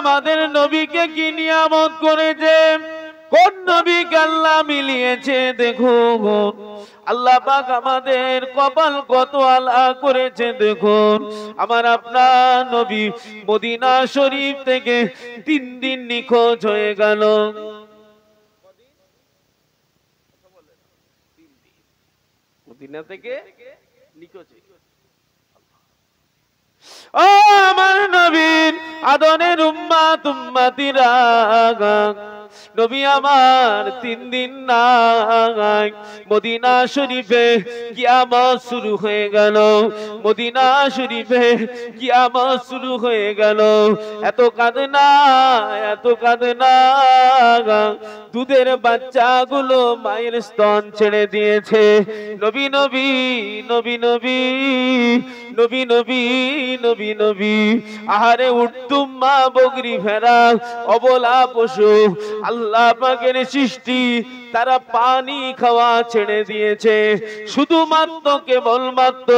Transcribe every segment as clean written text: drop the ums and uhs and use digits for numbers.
আমাদের নবীকে কি নিয়ামত করেছে, কোন নবীকে আল্লাহ মিলিয়েছে দেখুন। আল্লাহ পাক আমাদের কপাল কত আলা করেছে দেখুন। আমার আপনার নবী মদিনা শরীফ থেকে 3 দিন নিখোঁজ হয়ে গেল। মদিনা থেকে নিখোঁজ। ও আমার নবীর আদরের উম্মত উম্মতিরা, নবী আমার 3 দিন নাই। মদিনা শরীফে কিয়ামত শুরু হয়ে গেল। মদিনা শরীফে কিয়ামত শুরু হয়ে গেল। এত কাঁদনা, এত কাঁদনা, দুধের বাচ্চাগুলো মায়ের স্তন ছেড়ে দিয়েছে। নবী নবী নবী নবী নবী নবী নবী নবী। আহারে উঠতুম মা বকরি ভেড়া অবলা পশু আল্লাহ পাকের সৃষ্টি, তারা পানি খাওয়া ছেড়ে দিয়েছে। শুধুমাত্র কেবলমাত্র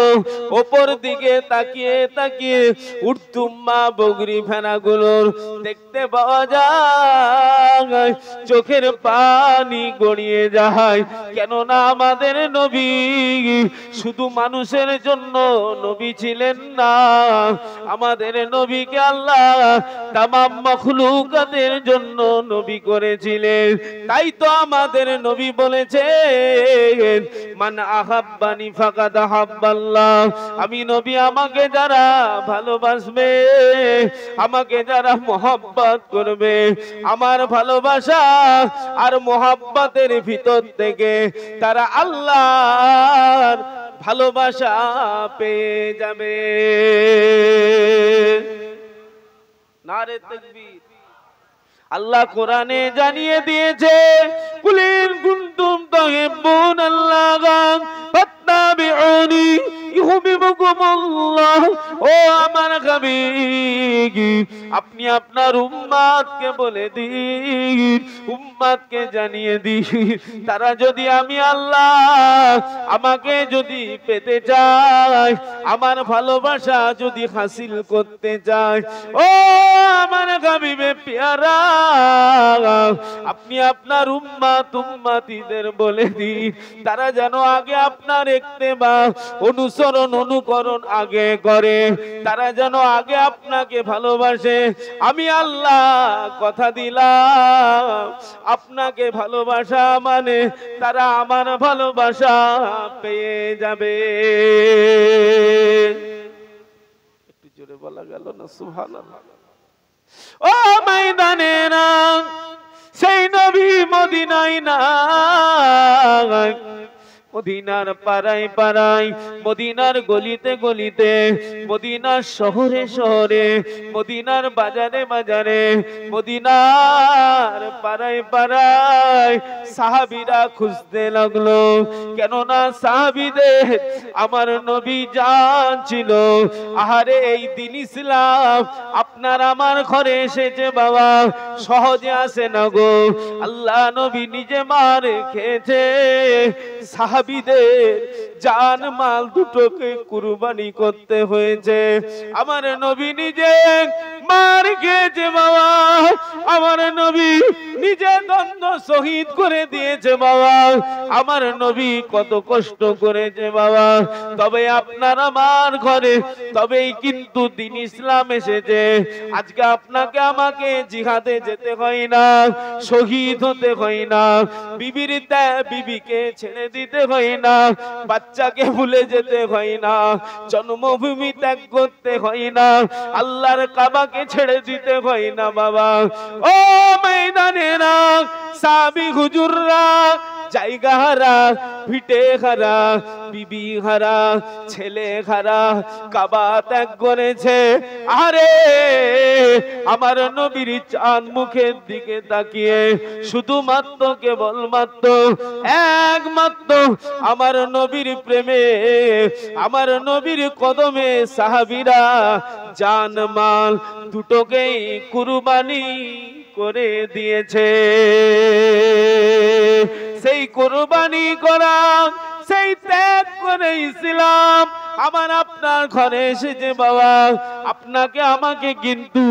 ওপর দিকে তাকিয়ে তাকিয়ে উঠতুম মা বকরি ভেড়াগুলোর দেখতে পাওয়া যায় চোখের পানি গড়িয়ে যায়। কেননা আমাদের নবী শুধু মানুষের জন্য নবী ছিলেন না, আমাদের নবীকে আল্লাহ তামাম মাখলুকাতের জন্য নবী করেছিলেন। তাই তো আমাদের নবী বলেছেন, মান আহাব্বানি ফাকাদ আহাব্বাল্লাহ। আমি নবী, আমাকে যারা ভালোবাসবে, আমাকে যারা মোহাব্বত করবে, আমার ভালোবাসা আর মোহাব্বতের ভিতর থেকে তারা আল্লাহর ভালোবাসা পেয়ে যাবে। নারে তাকবীর। আল্লাহ কোরআনে জানিয়ে দিয়েছে, কুলিন কুনতুম তুহিব্বুনাল্লাহ ফাত্তাবিউনি ইউহিব্বুকুমুল্লাহ। ও আমার হাবিব, আপনি আপনার উম্মতকে বলে দিন, উম্মতকে জানিয়ে দিন, তারা যদি আমি আল্লাহ আমাকে যদি পেতে চায়, আমার ভালোবাসা যদি হাসিল করতে চায়, ও আমার হাবিবে পেয়ারা, আপনি আপনার উম্মত উম্মতিদের বলে দিন, তারা যেন আগে আপনার ইত্তেবা অনুসরণ অনুকরণ আগে করে, তারা যেন আগে আপনাকে ভালোবাসে। আমি আল্লাহ কথা দিলাম, আপনাকে ভালোবাসা মানে তারা আমার ভালোবাসা পেয়ে যাবে। একটু জোরে বলা গেল না সুবহানাল্লাহ। ও ময়দানে না, সেই নবী মদিনায় না, মদিনার পাড়ায় পাড়ায়, মদিনার গলিতে গলিতে, মদিনার শহরে শহরে, মদিনার বাজারে বাজারে, মদিনার পাড়ায় পাড়ায় সাহাবীরা খুঁজতে লাগলো। কেননা সাহাবীদের আমার নবী জানছিল, আহারে এই দিন ইসলাম আপনার আমার ঘরে এসেছে বাবা, সহজে আসে না গো। আল্লাহ নবী নিজে মার খেয়েছে, সাহাবীদের জান মাল দুটোকে কুরবানি করতে হয়েছে। আমার নবী নিজে মার খেয়েছে বাবা, আমার নবী নিজে দ্বন্দ্ব শহীদ করে দিয়েছে বাবা, আমার নবী কত কষ্ট করেছে বাবা। তবে আপনার আমার ঘরে তবেই কিন্তু দিন ইসলাম এসেছে। আজকে আপনাকে আমাকে জিহাদে যেতে হয় না, শহীদ হতে হয় না, বিবিকে ছেড়ে দিতে হয় না, বাচ্চাকে ভুলে যেতে হয় না, জন্মভূমি ত্যাগ করতে হয় না, আল্লাহর কাবাকে ছেড়ে দিতে হয় না বাবা। ও ময়দানেরা, সাহাবী হুজুররা জায়গা হারা, ভিটে হারা, বিবি হারা, ছেলে হারা, কাবা ত্যাগ করেছে। আরে আমার নবীর চাঁদ মুখের দিকে তাকিয়ে শুধুমাত্র কেবলমাত্র একমাত্র আমার নবীর প্রেমে, আমার নবীর কদমে সাহাবীরা জান মাল দুটোকেই কুরবানি করে দিয়েছে। সেই কুরবানি করা সেই ত্যাগ করে ইসলাম আমার আপনার ঘরে এসেছে বাবা। আপনাকে আমাকে কিন্তু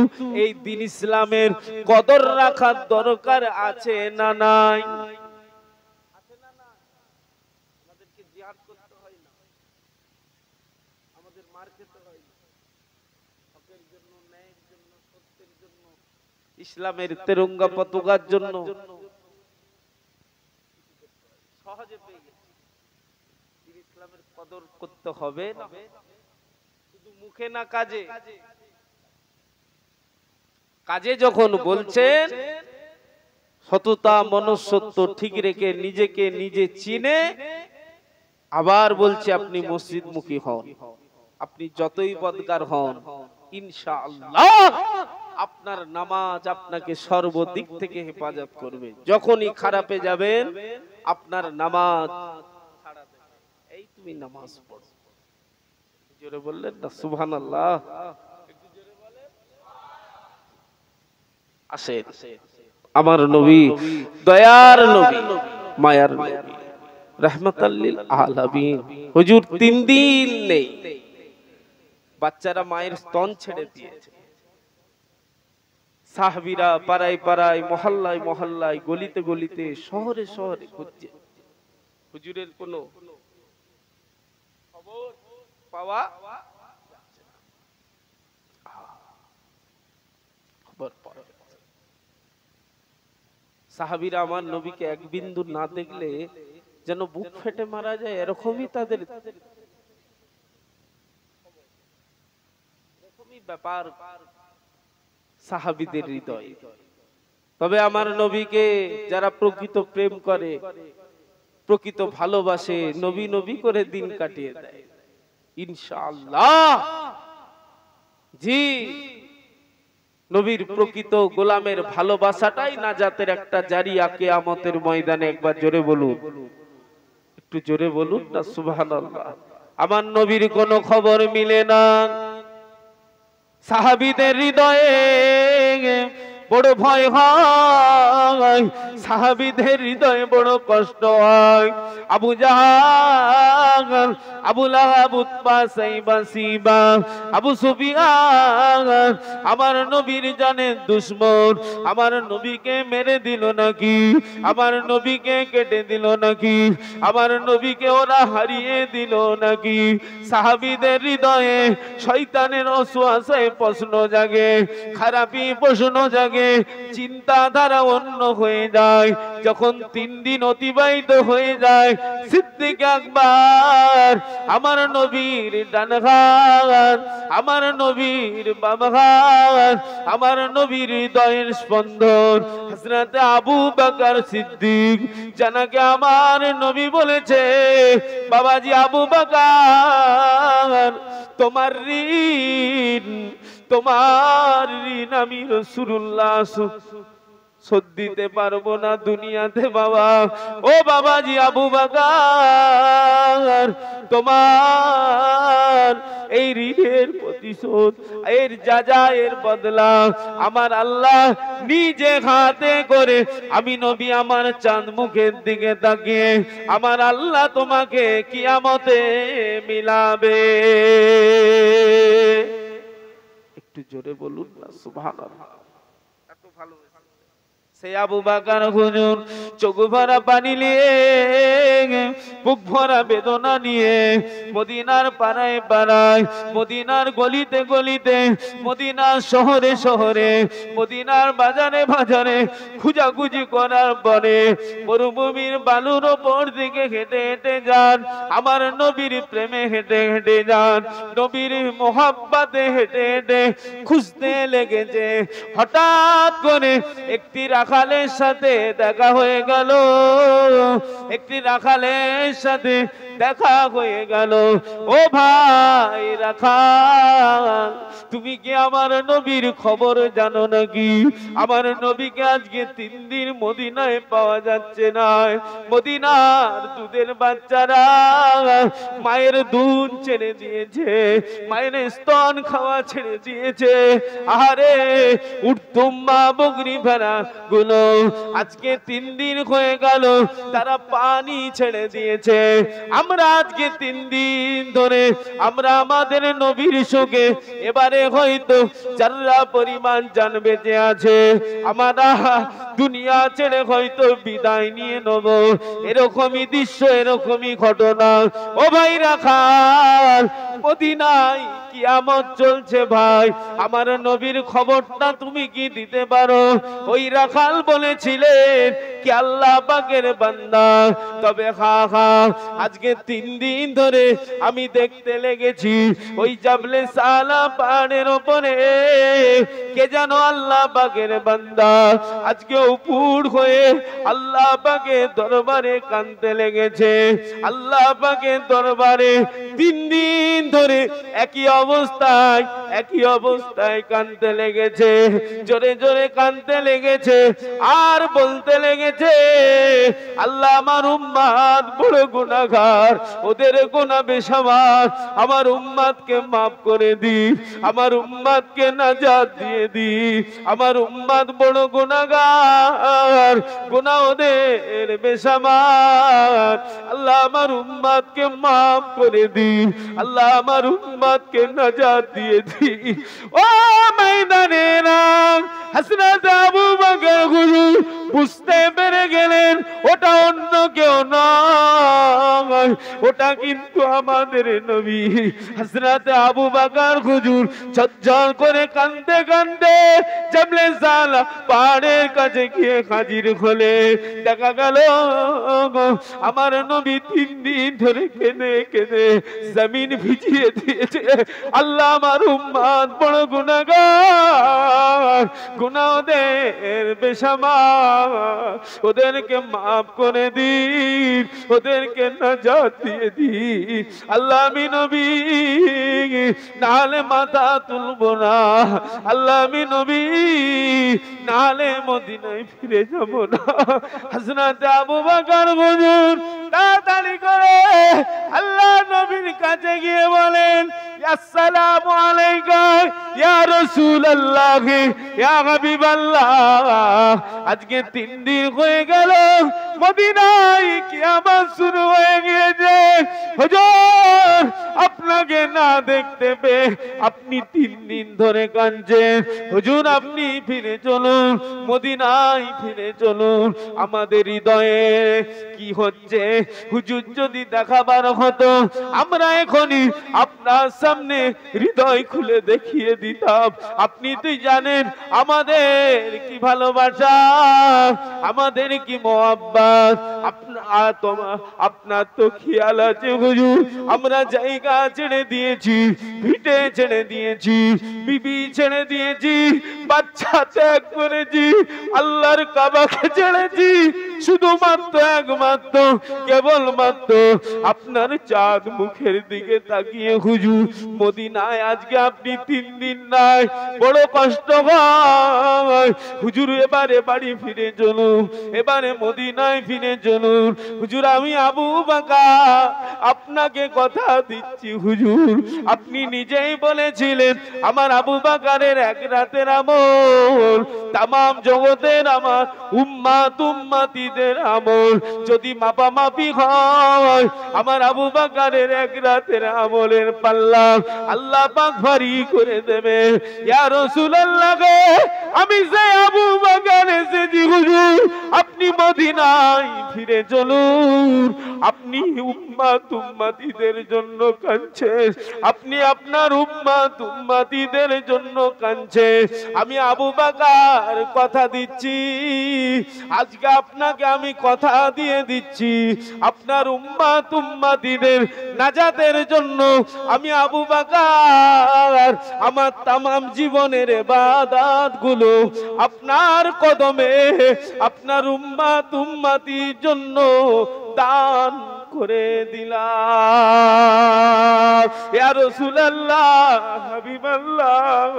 এই দিন ইসলামের কদর রাখার দরকার আছে না নাই? আমাদেরকে জিহাদ করতে হয় না, আমাদের মার খেতে হয় না, হকের জন্য, ন্যায়ের জন্য, সত্যের জন্য, ইসলামের তেরঙ্গা পতাকার জন্য সহজে পেয়ে গেছে। ইসলামের কদর করতে হবে না, শুধু মুখে না কাজে। কাজে যখন বলছেন সততা মনুষ্যত্ব ঠিক রেখে নিজেকে নিজে চিনে, আবার বলছে আপনি মসজিদমুখী হন। আপনি যতই বদকার হন ইনশাআল্লাহ আপনার নামাজ আপনাকে সর্বদিক থেকে হেফাজত করবে। যখনই খারাপে যাবেন আপনার নামাজ ছাড়া দেবে, এই তুমি নামাজ পড়ো। জোরে বললেন না সুবহানাল্লাহ? একটু জোরে বলেন। আসেন আমার নবী, দয়ার নবী, মায়ার নবী, রাহমাতাল লিল আলামিন। হুজুর 3 দিন নেই, বাচ্চারা মায়ের স্তন ছেড়ে দিয়েছে। সাহাবীরা পাড়ায় পাড়ায়, মহল্লায় মহল্লায়, গলিতে গলিতে, শহরে শহরে খুঁজছে, হুজুরের কোনো খবর পাওয়া যাচ্ছে না। খবর পাওয়া যাচ্ছে। সাহাবীরা আমার নবীকে এক বিন্দু না দেখলে যেন বুক ফেটে মারা যায়, এরকমই তাদের ব্যাপার সাহাবীদের হৃদয়। তবে আমার নবীকে যারা প্রকৃত প্রেম করে, প্রকৃত ভালোবাসে, নবী নবী করে দিন কাটিয়ে দেয় ইনশাআল্লাহ। জি, নবীর প্রকৃত গোলামের ভালোবাসাটাই নাজাতের একটা জারিয়া কিয়ামতের ময়দানে। একবার জোরে বলুন, একটু জোরে বলুন না সুবহানাল্লাহ। আমার নবীর কোনো খবর মিলে না, সাহাবীদের হৃদয়ে বড় ভয় হয়, সাহাবীদের হৃদয়ে বড় কষ্ট হয়। আবু জাহল, আবু লাহাব, উতবা, সাইবা, সিবা, আবু সুফিয়ান আমার নবীর জানের দুশমন। আমার নবীকে মেরে দিল নাকি, আমার নবীকে কেটে দিল নাকি, আমার নবীকে ওরা হারিয়ে দিল নাকি। সাহাবীদের হৃদয়ে শয়তানের ওয়াসওয়াসায় প্রশ্ন জাগে, খারাপি প্রশ্ন জাগে, চিন্তাধারা অন্য হয়ে যায়। যখন 3 দিন অতিবাহিত হয়ে যায়, সিদ্দিক আকবর আমার নবীর ডান হাত, আমার নবীর বাম হাত, আমার নবীর হৃদয়ের স্পন্দন হযরত আবু বকর সিদ্দিক, জানাকে আমার নবী বলেছে, বাবাজি আবু বকর তোমার ঋণ, তোমার ঋণ আমি রাসূলুল্লাহ শোধ দিতে পারবো না দুনিয়াতে বাবা। ও বাবাজি আবু বকর, তোমার এই ঋণের প্রতিশোধ, এর যাজা, এর বদলা আমার আল্লাহ নিজে হাতে করে, আমি নবী আমার চাঁদ মুখের দিকে তাকিয়ে আমার আল্লাহ তোমাকে কিয়ামতে মিলাবে। একটু জোরে বলুন না সুবহানাল্লাহ। এত ভালো সে আবু বকর হুজুর চোখ ভরা পানি নিয়ে, বুক ভরা বেদনা নিয়ে মদিনার পাড়ায় পাড়ায়, মদিনার গলিতে গলিতে, মদিনার শহরে শহরে, মদিনার বাজারে বাজারে খুঁজাখুঁজি করার পরে মরুভূমির বালুর ওপর দিকে হেঁটে হেঁটে যান, আমার নবীর প্রেমে হেঁটে হেঁটে যান, নবীর মোহাব্বতে হেঁটে হেঁটে খুঁজতে লেগেছে। হঠাৎ করে একটি রাখালের সাথে দেখা হয়ে গেল, একটি রাখালের সাথে দেখা হয়ে গেল। ও ভাই রাখাল, তুমি কি আমার নবীর খবর জানো নাকি? আমার নবীকে আজকে 3 দিন মদিনায় পাওয়া যাচ্ছে না। মদিনার দুধের বাচ্চারা মায়ের দুধ ছেড়ে দিয়েছে, মায়ের স্তন খাওয়া ছেড়ে দিয়েছে। আরে উঠতুম মা বকরি ভেড়া গুলো আজকে 3 দিন হয়ে গেল তারা পানি ছেড়ে দিয়েছে। আমরা আজকে 3 দিন ধরে আমরা আমাদের নবীর শোকে এবারে হয়তো যারা পরিমাণ জান বেঁচে আছে আমরা দুনিয়া ছেড়ে হয়তো বিদায় নিয়ে নেব। এরকমই দৃশ্য, এরকমই ঘটনা। ও ভাই রাখাল, মদিনায় কিয়ামত চলছে ভাই, আমার নবীর খবরটা তুমি কি দিতে পারো? ওই রাখাল বলেছিলেন কি আল্লাহ পাকের বান্দা, তবে আজকে 3 দিন ধরে আমি দেখতে লেগেছি ওই জাবলে সালা পাহাড়ের উপরে কে যেন আল্লাহ পাকের বান্দা আজকে উপর হয়ে আল্লাহ পাকের দরবারে কাঁদতে লেগেছে। আল্লাহ পাকের দরবারে 3 দিন ধরে একই অবস্থায় কাঁদতে লেগেছে, জোরে জোরে কাঁদতে লেগেছে আর বলতে লেগেছে, আল্লাহ আমার উম্মত বড় গুনাহগার, ওদের গুনাহ বেশামার, আমার উম্মতকে maaf করে দি, আমার উম্মতকে নাজাত দিয়ে দি, আমার উম্মত বড় গুনাহগার, গুনাহ ওদের বেশামার, আল্লাহ আমার উম্মতকে maaf করে দি, আল্লাহ আমার উম্মতকে নাজাত দিয়ে দি। ও ময়দানে রাম হযরত আবু বকর হুজুর বুঝতে পেরে গেলেন ওটা অন্য কেউ নয়, ওটা কিন্তু আমাদের নবী। হযরত আবু বকর হুজুর ঝরঝর করে কাঁদতে কাঁদতে জাবলে সালা পাহাড়ের কাছে গিয়ে হাজির হলে দেখা গেল আমার নবী 3 দিন ধরে কেঁদে কেঁদে জমিন ভিজিয়ে দিয়েছে। আল্লাহ আমার উম্মত বড় গুনাহগার, গুনাহ ওদের বেশামার, ওদেরকে maaf করে দিন, ওদেরকে নাজাত দিয়ে দিন। আল্লাহ আমি নবী নালে মাথা তুলবো না, আল্লাহ আমি নবী নালে মদিনায় ফিরে যাব না। হযরত আবু বকর হুজুর তাড়াতাড়ি করে আল্লাহ নবীর কাছে গিয়ে বলেন, আসসালামু আলাইকা ইয়া রাসূলুল্লাহ ইয়া হাবিবাল্লাহ, আজকে 3 দিন হয়ে গেল মদিনায় কিয়ামত শুরু হয়ে গিয়েছে, হুজুর আপনাকে না দেখতে পেয়ে আপনি 3 দিন ধরে কাঁদছেন, হুজুর আপনি ফিরে চলুন, মদিনায় ফিরে চলুন। আমাদের হৃদয়ে কি হচ্ছে হুজুর যদি দেখাবার হতো আমরা এখনই আপনার সামনে হৃদয় খুলে দেখিয়ে দিতাম। আপনি তো জানেন আমাদের কি ভালোবাসা, আমাদের কি মোহাব্বত, আপনার তো খেয়াল আছে হুজুর, আমরা জায়গা ছেড়ে দিয়েছি, ভিটে ছেড়ে দিয়েছি, বিবি ছেড়ে দিয়েছি, বাচ্চা ত্যাগ করেছি, আল্লাহর কাবাকে ছেড়েছি, শুধুমাত্র একমাত্র কেবলমাত্র আপনার চাঁদ মুখের দিকে তাকিয়ে হুজুর মদিনায় আজকে আপনি 3 দিন নাই, বড় কষ্ট হয় হুজুর, এবারে বাড়ি ফিরে চলুন, এবারে মদিনায় ফিরে চলুন। হুজুর আমি আবু বকর আপনাকে কথা দিচ্ছি হুজুর, আপনি নিজেই বলেছিলেন আমার আবু বকরের এক রাতের আমল তামাম জগতের আমার উম্মতিদের আমল যদি মাপামাপি হয়, আমার আবু বকরের এক রাতের আমলের পাল্লা আল্লাহ পাক ভারী করে দেবে। ইয়া রাসূলুল্লাহ গো, আমি যে আবু বকর এসেছি হুজুর, আপনি মদিনায় ফিরে চলুন, আপনি উম্মতিদের জন্য কাঁদছেন, আপনি আপনার উম্মতিদের জন্য কাঁদছেন। আমি আবু বকর কথা দিচ্ছি, আজকে আপনাকে আমি কথা দিয়ে দিচ্ছি, আপনার উম্মতিদের নাজাতের জন্য আমি আবু বকর আমার তামাম জীবনের ইবাদত গুলো আপনার কদমে আপনার উম্মতির জন্য দান করে দিলাম। ইয়া রাসূলুল্লাহ হাবিবাল্লাহ,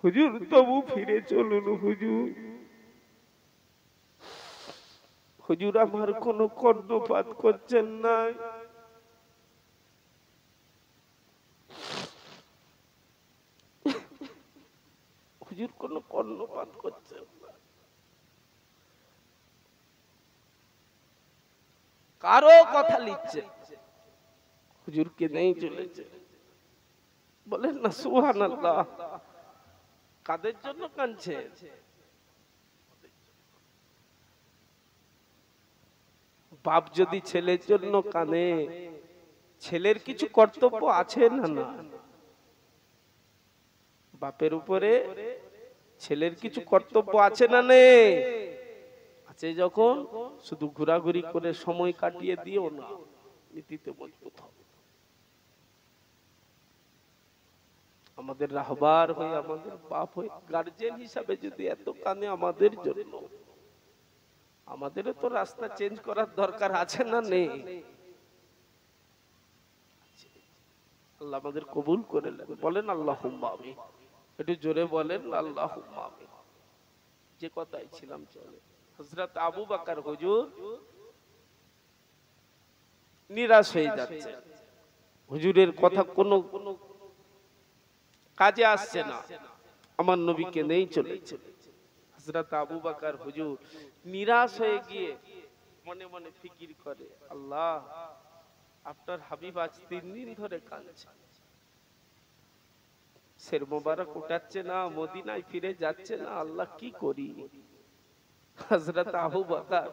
হুজুর তবু ফিরে চলুন হুজুর, হুজুর আমার কোনো কর্ণপাত করছেন না, হুজুর কোনো কর্ণপাত করছেন না, কারো কথা লিখছে, হুজুরকে নেই চলেছে। বলেন না সুবহানাল্লাহ। কাদের জন্য কাঁদছে? বাপ যদি ছেলের জন্য কাঁদে, ছেলের কিছু কর্তব্য আছে না? না, বাপের উপরে ছেলের কিছু কর্তব্য আছে না? নেই আছে। যখন শুধু ঘোরাঘুরি করে সময় কাটিয়ে দিও না, নীতিতে মজবুত হবে। আমাদের রাহবার হয়ে, আমাদের বাপ হয়ে, গার্জেন হিসাবে যদি এত কানে আমাদের জন্য, আমাদেরও তো রাস্তা চেঞ্জ করার দরকার আছে না? নেই? আল্লাহ আমাদের কবুল করে নেন। বলেন আল্লাহুম্মা আমিন। একটু জোরে বলেন আল্লাহুম্মা আমিন। যে কথাই ছিলাম চলে। হযরত আবু বকর হুজুর নিরাশ হয়ে যাচ্ছে, হুজুরের কথা কোনো কাজে আসছে না, আমার নবীকে নেই চলেছে। হযরত আবু বকর হুজুর নিরাশ হয়ে গিয়ে মনে মনে ফিকির করে, আল্লাহ আপনার হাবিব আজ 3 দিন ধরে কাঁদছে, সের মোবারক উঠাচ্ছে না, মদিনায় ফিরে যাচ্ছে না, আল্লাহ কি করি? হযরত আবু বকর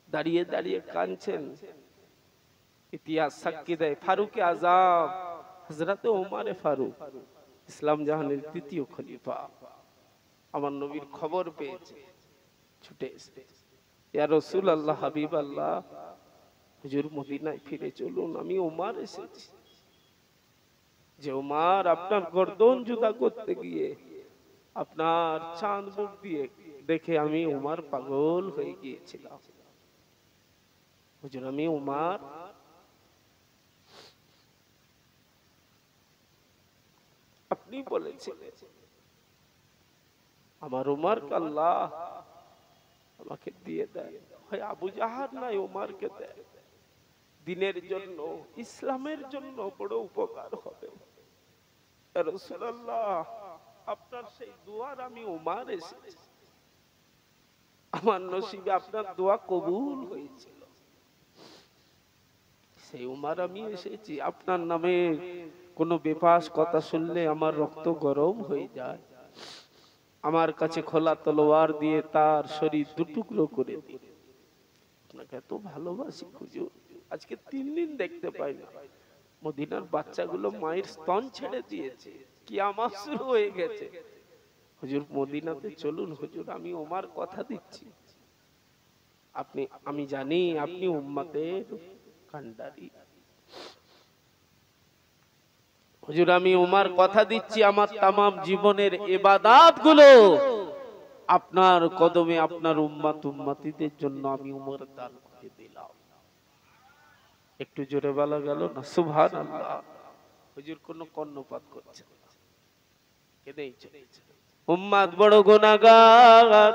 দাঁড়িয়ে দাঁড়িয়ে কাঁদছেন। ইতিহাস সাক্ষী দেয় ফারুকে আযম হযরত ওমরে ফারুক, ইসলাম জাহানের 3য় খলিফা, আমার নবীর খবর পেয়েছে, ছুটে এসেছে, ইয়া রাসূলুল্লাহ, হাবিব আল্লাহ, হুজুর মদিনায় ফিরে চলুন, আমি ওমর এসেছি। যে ওমর আপনার গর্দন জুদা করতে গিয়ে আপনার চাঁদ মুখ দিয়ে দেখে আমি ওমর পাগল হয়ে গিয়েছিলাম। হুজুর আমি ওমর, আপনি বলেছিলেন আমার ওমরকে আল্লাহ আমাকে দিয়ে দেয়, হয় আবু জাহাল নাই ওমরকে দেয়, দিনের জন্য, ইসলামের জন্য বড় উপকার হবে। ইয়া রাসূলুল্লাহ, আপনার সেই দোয়ার আমি ওমর এসেছি, আমার নসিবে আপনার দোয়া কবুল হয়েছিল, সেই ওমর আমি এসেছি। আপনার নামে কোনো বেফাস কথা শুনলে আমার রক্ত গরম হয়ে যায়, আমার কাছে খোলা তলোয়ার দিয়ে তার শরীর 2 টুকরো করে দিন। আপনাকে এত ভালোবাসি হুজুর, আজকে 3 দিন দেখতে পাই না, মদিনার বাচ্চাগুলো মায়ের স্তন ছেড়ে দিয়েছে, কিয়ামত শুরু হয়ে গেছে, হুজুর মদিনাতে চলুন, হুজুর আমি ওমর কথা দিচ্ছি, আপনি, আমি জানি আপনি উম্মতের কান্ডারি, হুজুর আমি ওমর কথা দিচ্ছি, আমার तमाम জীবনের ইবাদত গুলো আপনার কদমে, আপনার উম্মত উম্মতিদের জন্য আমি ওমর দান করে দিলাম। একটু জোরে বলা গেল না সুবহানাল্লাহ। হুজুর কোনো কর্ণপাত করছে না, কেঁদেই চলেছে। উম্মত বড় গুনাহগার,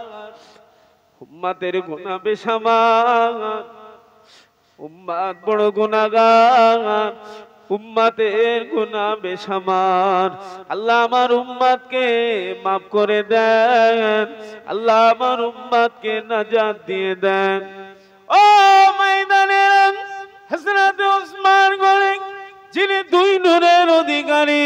উম্মতের গুনাহ বেসামার, উম্মত বড় গুনাহগার, উম্মতের গুনাহ বেসামার। আল্লাহ আমার উম্মতকে মাফ করে দেন, আল্লাহ আমার উম্মতকে নাজাত দিয়ে দেন। ও ময়দানে হযরত ওসমান গনি, যিনি 2 নূরের অধিকারী,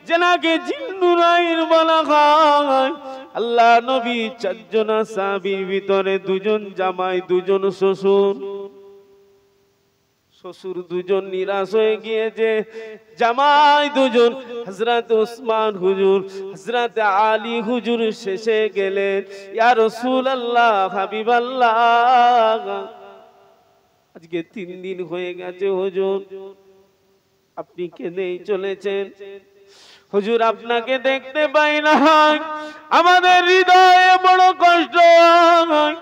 যেনাকে জিন্নুরাইন বলা হয়, আল্লাহ নবী 4 জন সাহাবীর ভিতরে 2 জন জামাই, 2 জন শ্বশুর, শ্বশুর 2 জন নিরাশ হয়ে গিয়েছে, জামাই 2 জন, হযরত ওসমান হুজুর, হযরত আলী হুজুর শেষে গেলেন, ইয়া রাসূলুল্লাহ, হাবিবাল্লাহ, আজকে 3 দিন হয়ে গেছে হুজুর, আপনি কেঁদেই চলেছেন, হুজুর আপনাকে দেখতে পাই না, আমাদের হৃদয়ে বড় কষ্ট হয়,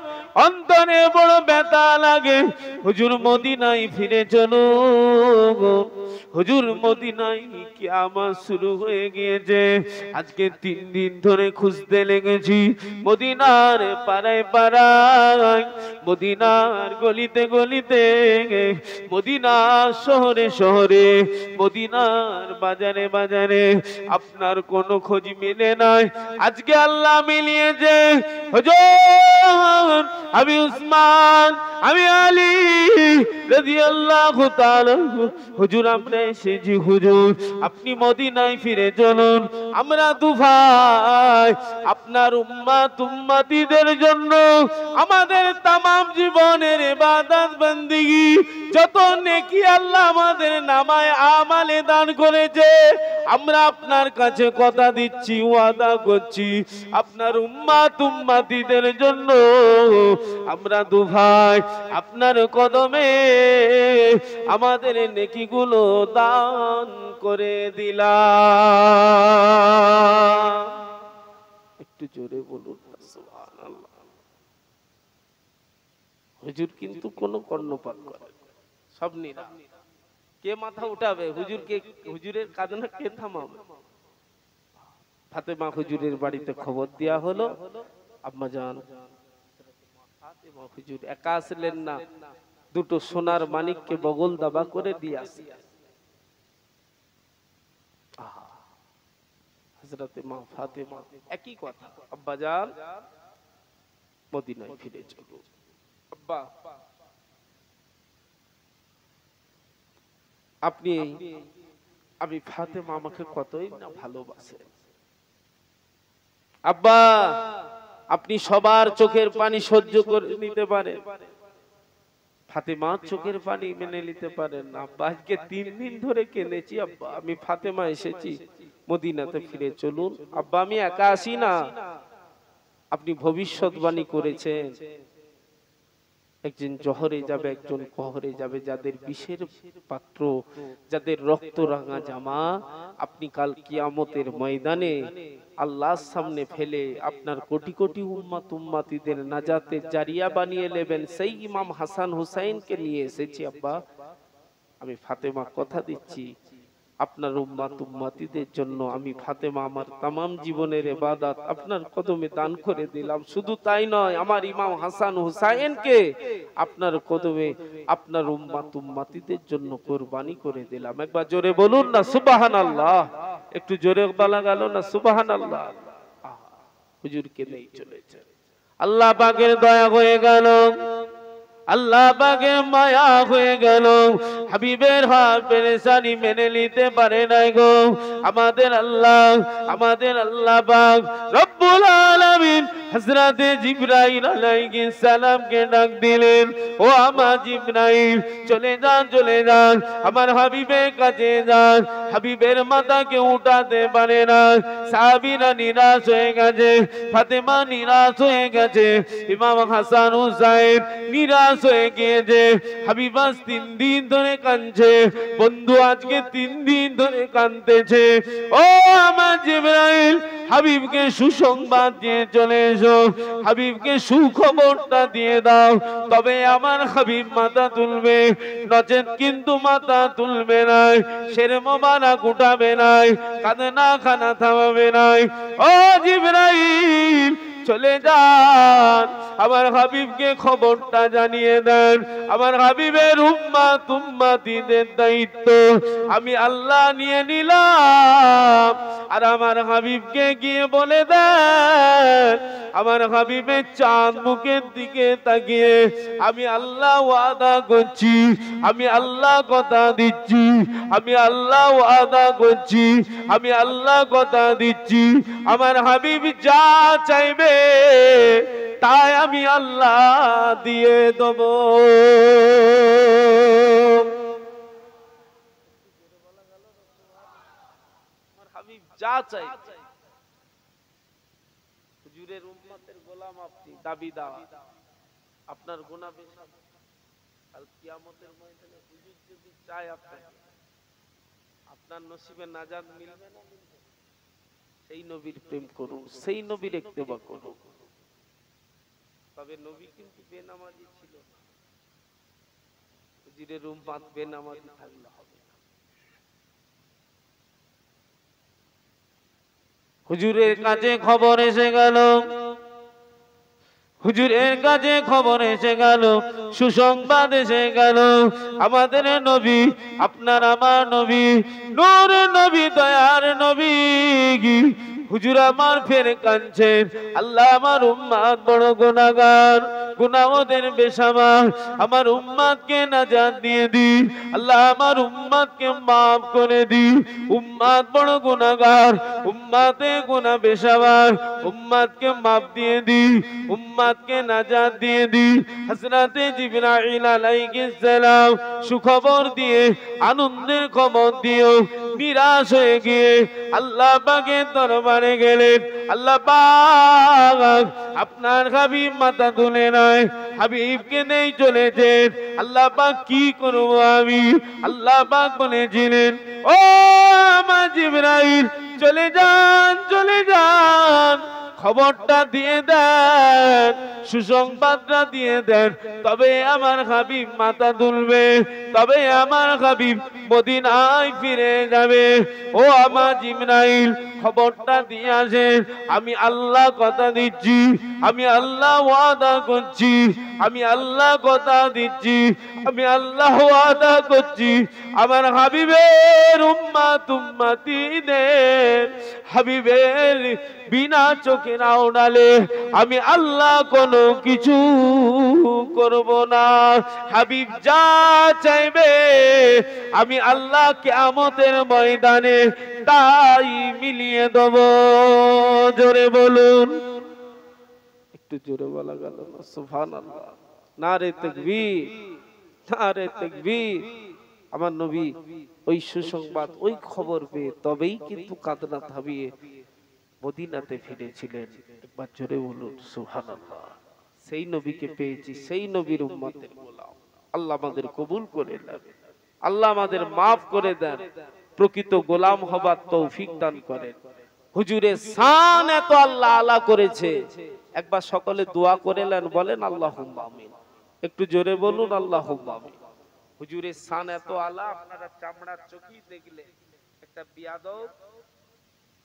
অন্তরে বড় ব্যথা লাগে, হুজুর মদিনায় ফিরে চলুন, হুজুর মদিনায় কিয়ামত শুরু হয়ে গিয়েছে। আজকে 3 দিন ধরে খুঁজতে লেগেছি মদিনার পাড়ায় পাড়ায়, মদিনার গলিতে গলিতে, মদিনার শহরে শহরে, মদিনার বাজারে বাজারে, আপনার কোনো খোঁজ মিলে নাই। আজকে আল্লাহ মিলিয়েছে। হুজুর আমি উসমান, আমি আলী রাদিয়াল্লাহু তাআলা, হুজুর আমরা এসেছি হুজুর, আপনি মদিনায় ফিরে চলুন। আমরা দু ভাই আপনার উম্মত উম্মতিদের জন্য আমাদের তামাম জীবনের ইবাদত বন্দেগী যত নেকি আল্লাহ আমাদের নামায় আমালে দান করেছে, আমরা আপনার কাছে কথা দিচ্ছি, ওয়াদা করছি, আপনার উম্মত উম্মতিদের জন্য আমরা দু ভাই আপনার কদমে আমাদের নেকিগুলো দান করে দিলাম। একটু জোরে বলুন সুবহানাল্লাহ। হুজুর কিন্তু কোনো কর্ণপাত করে সব নিরা। কে মাথা উঠাবে হুজুরকে? হুজুরের কাঁদনা কে থামাবে? ফাতেমা হুজুরের বাড়িতে খবর দেয়া হলো, আম্মা জান ফাতেমা হুজুর একা আসলেন না, দুটো সোনার মানিককে বগল দাবা করে দিয়ে আসলেন। হযরতে মা ফাতেমা একই কথা, আব্বা জান মদিনায় ফিরে চলো। আব্বা আপনি, আমি ফাতেমা আমাকে কতই না ভালোবাসে। আব্বা আপনি সবার চোখের পানি সহ্য করে নিতে পারেন, ফাতেমা চোখের পানি মেনে নিতে পারেন না। আব্বা আজকে 3 দিন ধরে কেঁদেছি, আব্বা আমি ফাতেমা এসেছি, মদিনাতে ফিরে চলুন। আব্বা আমি একা আসি না, আপনি ভবিষ্যৎবাণী করেছেন একজন জহরে যাবে একজন কহরে যাবে, যাদের বিষের পাত্র, যাদের রক্ত রাঙা জামা, আপনি কাল কিয়ামতের ময়দানে আল্লাহর সামনে ফেলে আপনার কোটি কোটি উম্মত উম্মতিদের নাজাতের জারিয়া বানিয়ে নেবেন। সেই ইমাম হাসান হুসাইনকে নিয়ে এসেছি। আব্বা আমি ফাতেমা কথা দিচ্ছি, আপনার উম্মত উম্মতিদের জন্য আমি ফাতেমা আমার তামাম জীবনের ইবাদত আপনার কদমে দান করে দিলাম। শুধু তাই নয়, আমার ইমাম হাসান হুসাইনকে আপনার কদমে আপনার উম্মত উম্মতিদের জন্য কুরবানি করে দিলাম। একবার জোরে বলুন না সুবহানাল্লাহ। একটু জোরে বলা গেল না সুবহানাল্লাহ। হুজুরকে নেই চলেছে, আল্লাহ পাকের দয়া হয়ে গেল, আল্লাহ পাকের মায়া হয়ে গেল। হাবিবের হাত পেরেশানি মেনে নিতে পারে নাই গো আমাদের আল্লাহ পাক রব্বুল আলামিন হযরতে জিবরাইল আলাইহিস সালামকে ডাক দিলেন, ও আমার জিবরাইল চলে যান আমার হাবিবের কাছে যান। হাবিবের মাথাকে উঠাতে পারে না, সাহাবীরা নিরাশ হয়ে গেছে, ফাতেমা নিরাশ হয়ে গেছে, ইমাম হাসান হুসাইন নিরাশ হয়ে গিয়েছে। হাবিব আজ 3 দিন ধরে কাঁদছে, বন্ধু আজকে 3 দিন ধরে কাঁদতেছে। ও আমার জিবরাইল হাবিবকে সুসংবাদ দিয়ে চলে এসো, হাবিবকে সুখবরটা দিয়ে দাও, তবে আমার হাবিব মাথা তুলবে, নচেত কিন্তু মাথা তুলবে না, শের মোবারক উঠাবে না, কাঁদনা খানা থামাবে না। ও জিবরাইল চলে যান, আমার হাবিবকে খবরটা জানিয়ে দেন। আমার হাবিবের উম্মত উম্মতিদের দায়িত্ব আমি আল্লাহ নিয়ে নিলাম। আর আমার হাবিবকে গিয়ে বলে দেন, আমার হাবিবের চাঁদ মুখের দিকে তাকিয়ে আমি আল্লাহ ওয়াদা করছি, আমি আল্লাহ কথা দিচ্ছি, আমি আল্লাহ ওয়াদা করছি, আমি আল্লাহ কথা দিচ্ছি, আমার হাবিব যা চাইবে তাই আমি আল্লাহ দিয়ে দেব। আমার হাবিব যা চাই, হুজুরের উম্মতের গোলাম আপনি, দাবিদার, আপনার গুনাহ বেশি, কাল কিয়ামতের ময়দানে হুজুর যদি চায় আপনাকে, আপনার নসিবে নাজাত মিলবে না মিলবে? সেই নবীর প্রেম করুন, সেই নবীর ইত্তেবা করুন। তবে নবী কিন্তু বেনামাজি ছিল না, হুজুরের উম্মত বেনামাজি থাকলে হবে না। হুজুরের কাছে খবর এসে গেল, হুজুরের কাছে খবর এসে গেল, সুসংবাদ এসে গেল, আমাদের নবী, আপনার আমার নবী, নূর নবী, দয়ার নবী, হুজুর আমার ফের কাঁদছেন, আল্লাহ আমার উম্মত বড় গুনাহগার, গুনাহ ওদের বেসামার, আমার উম্মতকে নাজাত দিয়ে দি, আল্লাহ আমার উম্মতকে মাফ করে দি, উম্মত বড় গুনাহগার, উম্মতে গুনাহ বেসামার, উম্মতকে মাফ দিয়ে দি, উম্মতকে নাজাত দিয়ে দি। হযরতে জিবরাইল আলাইহিস সালাম সুখবর দিয়ে, আনন্দের খবর দিও, নিরাশ হয়ে গিয়ে আল্লাহ পাকের দরবারে গেলেন। আল্লাহ পাক আপনার হাবিব মাথা তুলে নয়, হাবিবকে নেই চলেছেন। আল্লাহ পাক কি করব আমি? আল্লাহ পাক বলেছিলেন, ও আমার জিবরাইল, চলে যান, চলে যান, খবরটা দিয়ে দেন, সুসংবাদটা দিয়ে দেন, তবে আমার হাবিব মাথা তুলবে, তবে আমার হাবিব মদিনায় ফিরে যাবে। ও আমার জিবরাইল, খবরটা দিয়ে আসেন, আমি আল্লাহ কথা দিচ্ছি, আমি আল্লাহ ওয়াদা করছি, আমি আল্লাহ কথা দিচ্ছি, আমি আল্লাহ ওয়াদা করছি, আমার হাবিবের উম্মত উম্মতিদের হাবিবের বিনা চোখে না উড়ালে আমি আল্লাহ কোনো কিছু করব না। হাবিব যা চাইবে আমি আল্লাহ কিয়ামতের ময়দানে তাই মিলিয়ে দেব। জোরে বলুন, একটু জোরে বলা গেল না? সুবহানাল্লাহ, নারে তাকবীর, নারে তাকবীর। আমার নবী ওই সুসংবাদ, ওই খবর পেয়ে তবেই কিন্তু কাঁদনা থামিয়ে মদিনাতে ফিরেছিলেন। একবার জোরে বলুন সুবহানাল্লাহ। সেই নবীকে পেয়েছি, সেই নবীর উম্মতের গোলাম। আল্লাহ আমাদের কবুল করে নেন, আল্লাহ আমাদের মাফ করে দেন, প্রকৃত গোলাম হবার তৌফিক দান করেন। হুজুরের শান এত আল্লাহ আলা করেছে, একবার সকলে দোয়া করে নেন, বলেন আল্লাহুম্মা আমিন। একটু জোরে বলুন আল্লাহুম্মা আমিন। হুজুরের শান এত আলা, আপনারা চামড়ার চোখেই দেখলে একটা বিয়াদব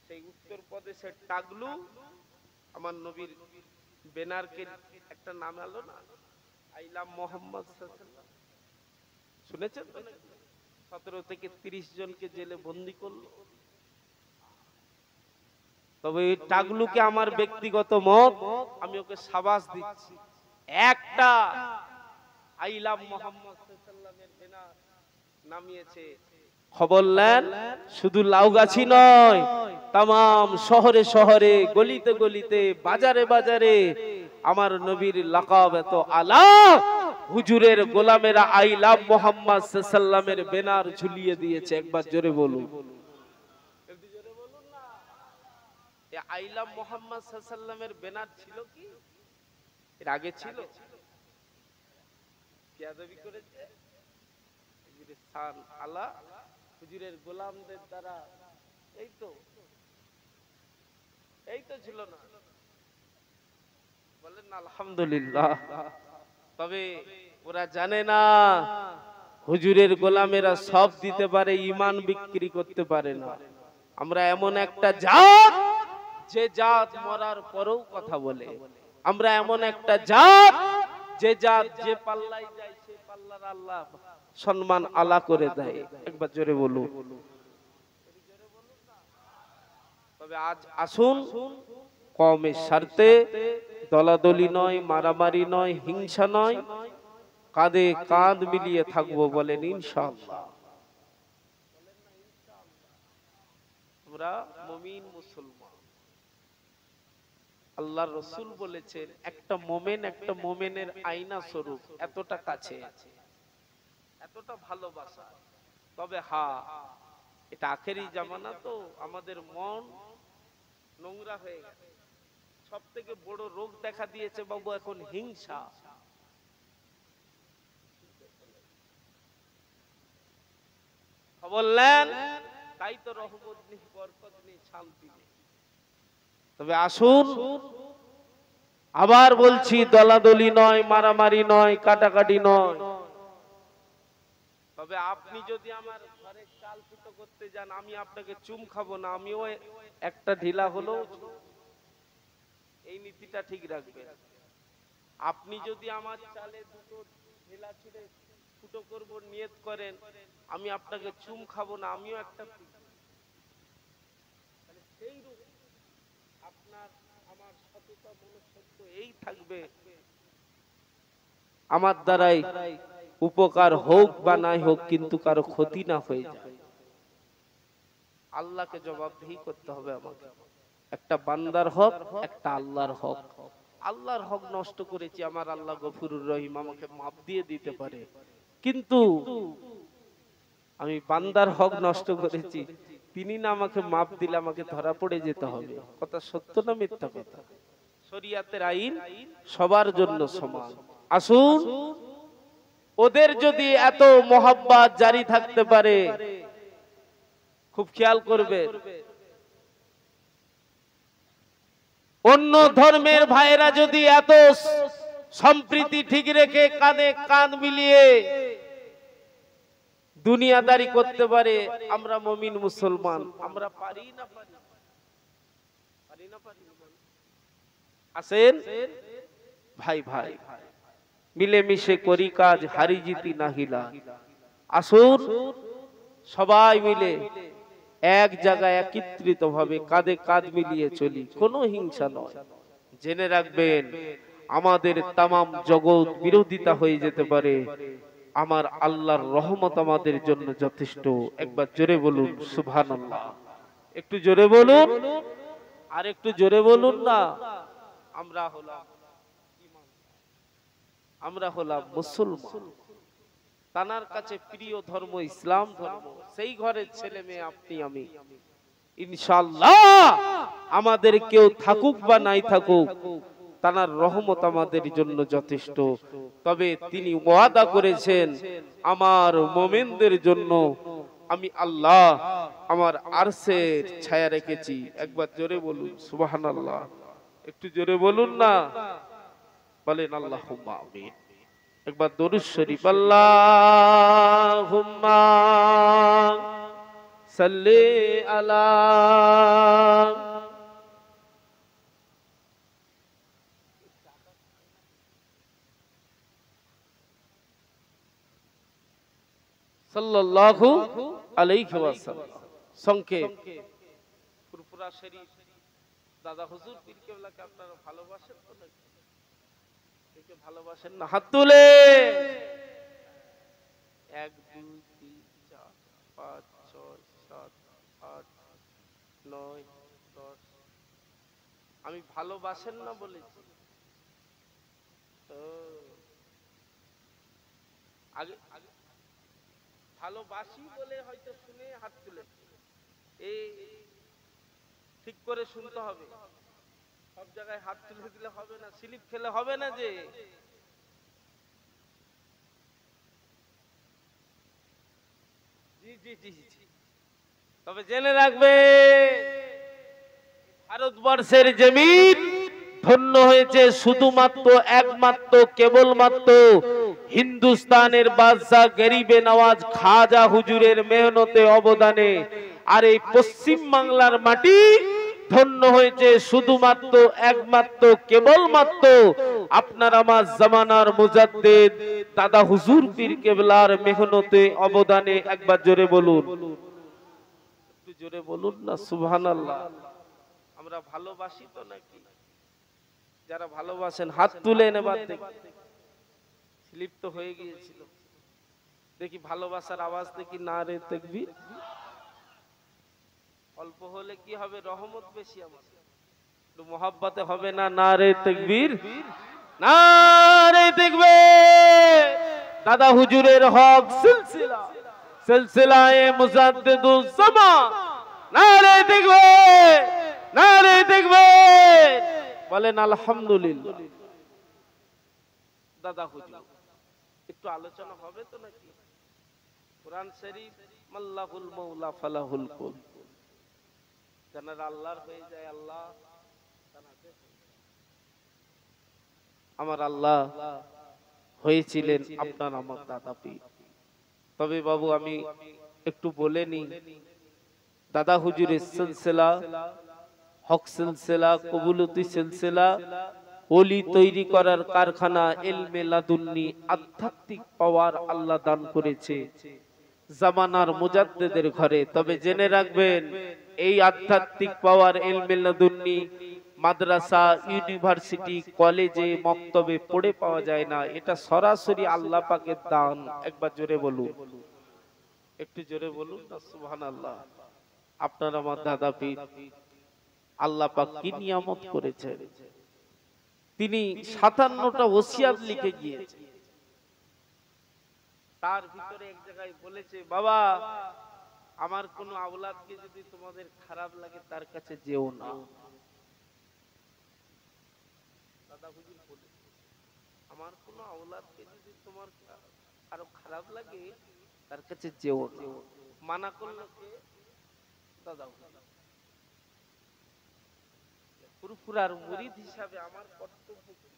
সেই উত্তরপ্রদেশের টাগলু আমার নবীর বেনারকে একটা নাম আলো না, আইলাম মোহাম্মদ শুনেছেন তো? 17 থেকে 30 জনকে জেলে বন্দী করলো। তবে এই টাগলুকে আমার ব্যক্তিগত মত, আমি ওকে সাবাস দিচ্ছি, একটা আইলাম মোহাম্মদ সাল্লাল্লাহু বেনার নামিয়েছে। খবর নেন, শুধু লাউগাছি নয়, তামাম শহরে শহরে, গলিতে গলিতে, বাজারে বাজারে আমার নবীর লাকাব এত আলা, হুজুরের গোলামেরা আই লাভ মোহাম্মদ সাল্লাল্লাহু বেনার ঝুলিয়ে দিয়েছে। একবার জোরে বলুন, আই লাভ মোহাম্মদ সাল্লাল্লাহু বেনার ছিল কি এর আগে ছিল? কিয়াদবি করেছে হুজুরের শান আলা, হুজুরের গোলামদের দ্বারা। এই তো ছিল না? বলেন না আলহামদুলিল্লাহ। তবে ওরা জানে না হুজুরের গোলামেরা সব দিতে পারে, ঈমান বিক্রি করতে পারে না। আমরা এমন একটা জাত, যে জাত মরার পরেও কথা বলে। আমরা এমন একটা জাত, যে জাত যে পাল্লাই যায় সে পাল্লার আল্লাহ সম্মান আলা করে দেয়। একবার জোরে বলুন। তবে আজ আসুন, কওমের স্বার্থে দলাদলি নয়, মারামারি নয়, হিংসা নয়, কাঁধে কাঁধ মিলিয়ে থাকবো, বলেন ইনশাআল্লাহ। আমরা মুমিন মুসলমান। আল্লাহর রাসূল বলেছেন, একটা মুমিন একটা মুমিনের আয়না স্বরূপ, এতটা কাছে আছে, এতটা ভালোবাসা। তবে হ্যাঁ, এটা আখেরি জামানা, তো আমাদের মন নোংরা হয়ে গেছে। সব থেকে বড় রোগ দেখা দিয়েছে বাবু এখন হিংসা। বললেন তাই তো রহমত নেই, বরকত নেই, শান্তি নেই। তবে আসুন, আবার বলছি, দলাদলি নয়, মারামারি নয়, কাটাকাটি নয়, তবে আপনি যদি আমার ঘরে চাল ফুটো করতে যান, আমি আপনাকে চুম খাবো না, আমিও একটা ঢিলা হলো। এই নীতিটা ঠিক রাখবেন। আপনি যদি আমার চালে দুটো ঢিলা ছুঁড়ে ফুটো করব নিয়ত করেন, আমি আপনাকে চুম খাবো না, আমিও একটা। সেই রূপ আপনার আমার সততা মনুষ্যত্ব এই থাকবে, আমার দ্বারাই উপকার হোক বা নাই হোক, কিন্তু কারো ক্ষতি না হয়ে যায়। আল্লাহকে জবাবদিহি করতে হবে আমাকে। একটা বান্দার হক, একটা আল্লাহর হক। আল্লাহর হক নষ্ট করেছি, আমার আল্লাহ গফুরুর রহিম, আমাকে মাফ দিয়ে দিতে পারে। কিন্তু আমি বান্দার হক নষ্ট করেছি, তিনি না আমাকে মাফ দিলে আমাকে ধরা পড়ে যেতে হবে। কথা সত্য না মিথ্যা কথা? শরিয়াতের আইন সবার জন্য সমান। আসুন, ওদের যদি এত মোহাব্বত জারি থাকতে পারে, খুব খেয়াল করবে, অন্য ধর্মের ভাইরা যদি এত সম্প্রীতি ঠিক রেখে কাঁধে কাঁধ মিলিয়ে দুনিয়াদারি করতে পারে, আমরা মুমিন মুসলমান আমরা পারি না? আসেন ভাই ভাই, মিলেমিশে করি কাজ, হারি জিতি না হিলা। আসুন সবাই মিলে এক জায়গায় একত্রিত ভাবে কাঁধে কাঁধ মিলিয়ে চলি, কোনো হিংসা নয়। জেনে রাখবেন, আমাদের তামাম জগৎ বিরোধিতা হয়ে যেতে পারে, আমার আল্লাহর রহমত আমাদের জন্য যথেষ্ট। একবার জোরে বলুন সুবহানাল্লাহ। একটু জোরে বলুন, আর একটু জোরে বলুন না। আমরা হলাম মুসলমান, তানার কাছে প্রিয় ধর্ম ইসলাম ধর্ম। সেই ঘরের ছেলে মেয়ে আপনি আমি। ইনশাআল্লাহ আমাদের কেউ থাকুক বা নাই থাকুক, তানার রহমত আমাদের জন্য যথেষ্ট। তবে তিনি ওয়াদা করেছেন, আমার মুমিনদের জন্য আমি আল্লাহ আমার আরশের ছায়া রেখেছি। একবার জোরে বলুন সুবহানাল্লাহ। একটু জোরে বলুন না, বলেন আল্লাহুম্মা আমিন। একবার দরুদ শরীফ, আল্লাহুম্মা সাল্লি আলা সাল্লাল্লাহু আলাইহি ওয়াসাল্লাম। সংক্ষেপ, ফুরফুরা শরীফ দাদা হুজুর পীর কেবলাকে আপনারা ভালোবাসেন তো নাকি? কে ভালোবাসেন না হাত তুলে? 1 2 3 4 5 6 7 8 9 10। আমি ভালোবাসেন না বলেছি তো? আগে ভালোবাসি বলে হয়তো শুনে হাত তুলে, এই ঠিক করে শুনতে হবে। সব জায়গায় হাত তুলে দিলে হবে না, স্লিপ খেলে হবে না যে। জি জি জি জি। তবে জেনে রাখবে, ভারতবর্ষের জমিন ধন্য হয়েছে শুধুমাত্র একমাত্র কেবলমাত্র হিন্দুস্তানের বাদশাহ গরিবে নওয়াজ খাজা হুজুরের মেহনতে অবদানে। আর এই পশ্চিম বাংলার মাটি ধন্য হয়েছে শুধুমাত্র একমাত্র কেবলমাত্র আপনার আমার জামানার মুজাদ্দিদ দাদা হুজুর পীর কেবলার মেহনতে অবদানে। একবার জোরে বলুন, একটু জোরে বলুন না সুবহানাল্লাহ। আমরা ভালোবাসি তো নাকি? যারা ভালোবাসেন হাত তুলে নেবার। স্লিপ তো হয়ে গিয়েছিল, দেখি ভালোবাসার আওয়াজ দেখি, নারে তাকবীর। অল্প হলে কি হবে, রহমত বেশি আমাদের, একটু মোহাব্বতে হবে না? নারে তাকবীর, নারে তাকবীর। দাদা হুজুরের হক সিলসিলা, সিলসিলায়ে মুজাদ্দিদুজ জামান। নারে তাকবীর, নারে তাকবীর। বলেন আলহামদুলিল্লাহ। দাদা হুজুর একটু আলোচনা হবে তো নাকি? কোরআন শরীফ, মাল্লাহুল মাওলা ফালাহুল কুল। যারা আল্লাহর হয়ে যায়, আল্লাহ আমার আল্লাহ হয়েছিলেন আপনার আমার দাদা পীর। তবে বাবু আমি একটু বলে নি, দাদা হুজুরের সিলসিলা, হক সিলসিলা, কবুলতি সিলসিলা, ওলি তৈরি করার কারখানা, ইলমে লাদুন্নি, আধ্যাত্মিক পাওয়ার আল্লাহ দান করেছে জামানার মুজাদ্দিদের ঘরে। তবে জেনে রাখবেন, এই আধ্যাত্মিক পাওয়ার ইলমে লাদুন্নি মাদ্রাসা, ইউনিভার্সিটি, কলেজে, মক্তবে পড়ে পাওয়া যায় না। এটা সরাসরি আল্লাহ পাকের দান। একবার জোরে বলুন, একটু জোরে বলুন না সুবহানাল্লাহ। আপনার আমার দাদা পীর আল্লাহ পাক কি নিয়ামত করেছেন। তিনি 57টা ওসিয়াত লিখে গিয়েছেন। তার ভিতরে এক জায়গায় বলেছে, বাবা আমার কোন আওলাদকে যদি তোমাদের খারাপ লাগে তার কাছে যেও না। দাদা হুজুর বলে, আমার কোন আওলাদকে যদি তোমার আরো খারাপ লাগে তার কাছে যেও না। মানা করলো কে? দাদা হুজুর। ফুরফুরার মুরিদ হিসাবে আমার কর্তব্য কি?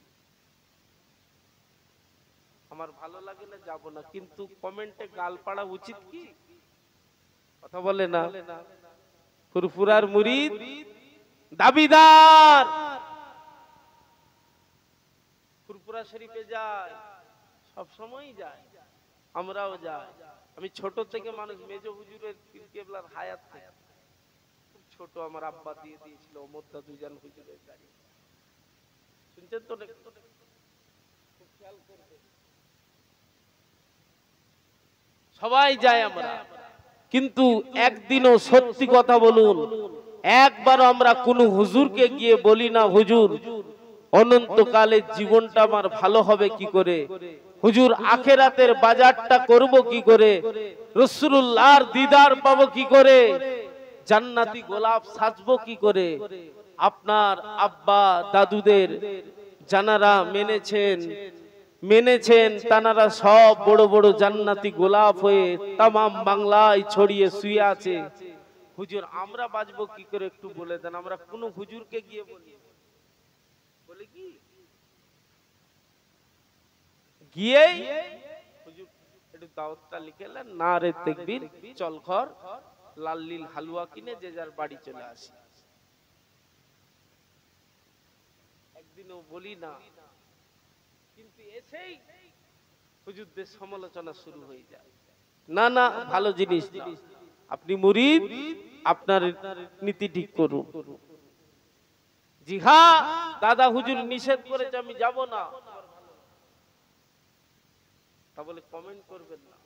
আমার ভালো লাগে না যাব না, কিন্তু কমেন্টে গাল পাড়া উচিত কি? কথা বলে না। ফুরফুরার মুরিদ দাবিদার, ফুরফুরা শরীফে যায়, সব সময় যায়, আমরাও যাই। আমি ছোট থেকে মানুষ মেজ হুজুরের পীর কেবলার হায়াত থেকে, খুব ছোট আমার আব্বা দিয়ে দিয়েছিল মোদ্দা দুজান হুজুরের গাড়ি। শুনছেন তো? খুব খেয়াল করবে, সবাই যায় আমরা, কিন্তু একদিনও সত্যি কথা বলুন, একবার আমরা কোন হুজুরকে গিয়ে বলি না, হুজুর অনন্তকালের জীবনটা আমার ভালো হবে কি করে, হুজুর আখেরাতের বাজারটা করব কি করে, রাসূলুল্লাহর দিদার পাবো কি করে, জান্নাতি গোলাপ সাজবো কি করে। আপনার আব্বা দাদুদের জানারা মেনেছেন তানারা সব বড় বড় জান্নাতি গোলাপ হয়ে তামাম বাংলায় ছড়িয়ে শুয়ে আছে। হুজুর আমরা বাঁচবো কি করে একটু বলে দেন। আমরা কোন হুজুরকে গিয়ে বলি কি গিয়েই হুজুর একটু দাওয়াতটা লিখেলেন, না রে তাকবীর, চল ঘর লাল নীল হালুয়া কিনে যে যার বাড়ি চলে আসি। একদিনও বলি না, কিন্তু এসেই হুজুরদের সমালোচনা শুরু হয়ে যায়। না না, ভালো জিনিস না, আপনি মুরিদ, আপনার নীতি ঠিক করুন। জি হ্যাঁ, দাদা হুজুর নিষেধ করেছে, আমি যাব না, তা বলে কমেন্ট করবেন না।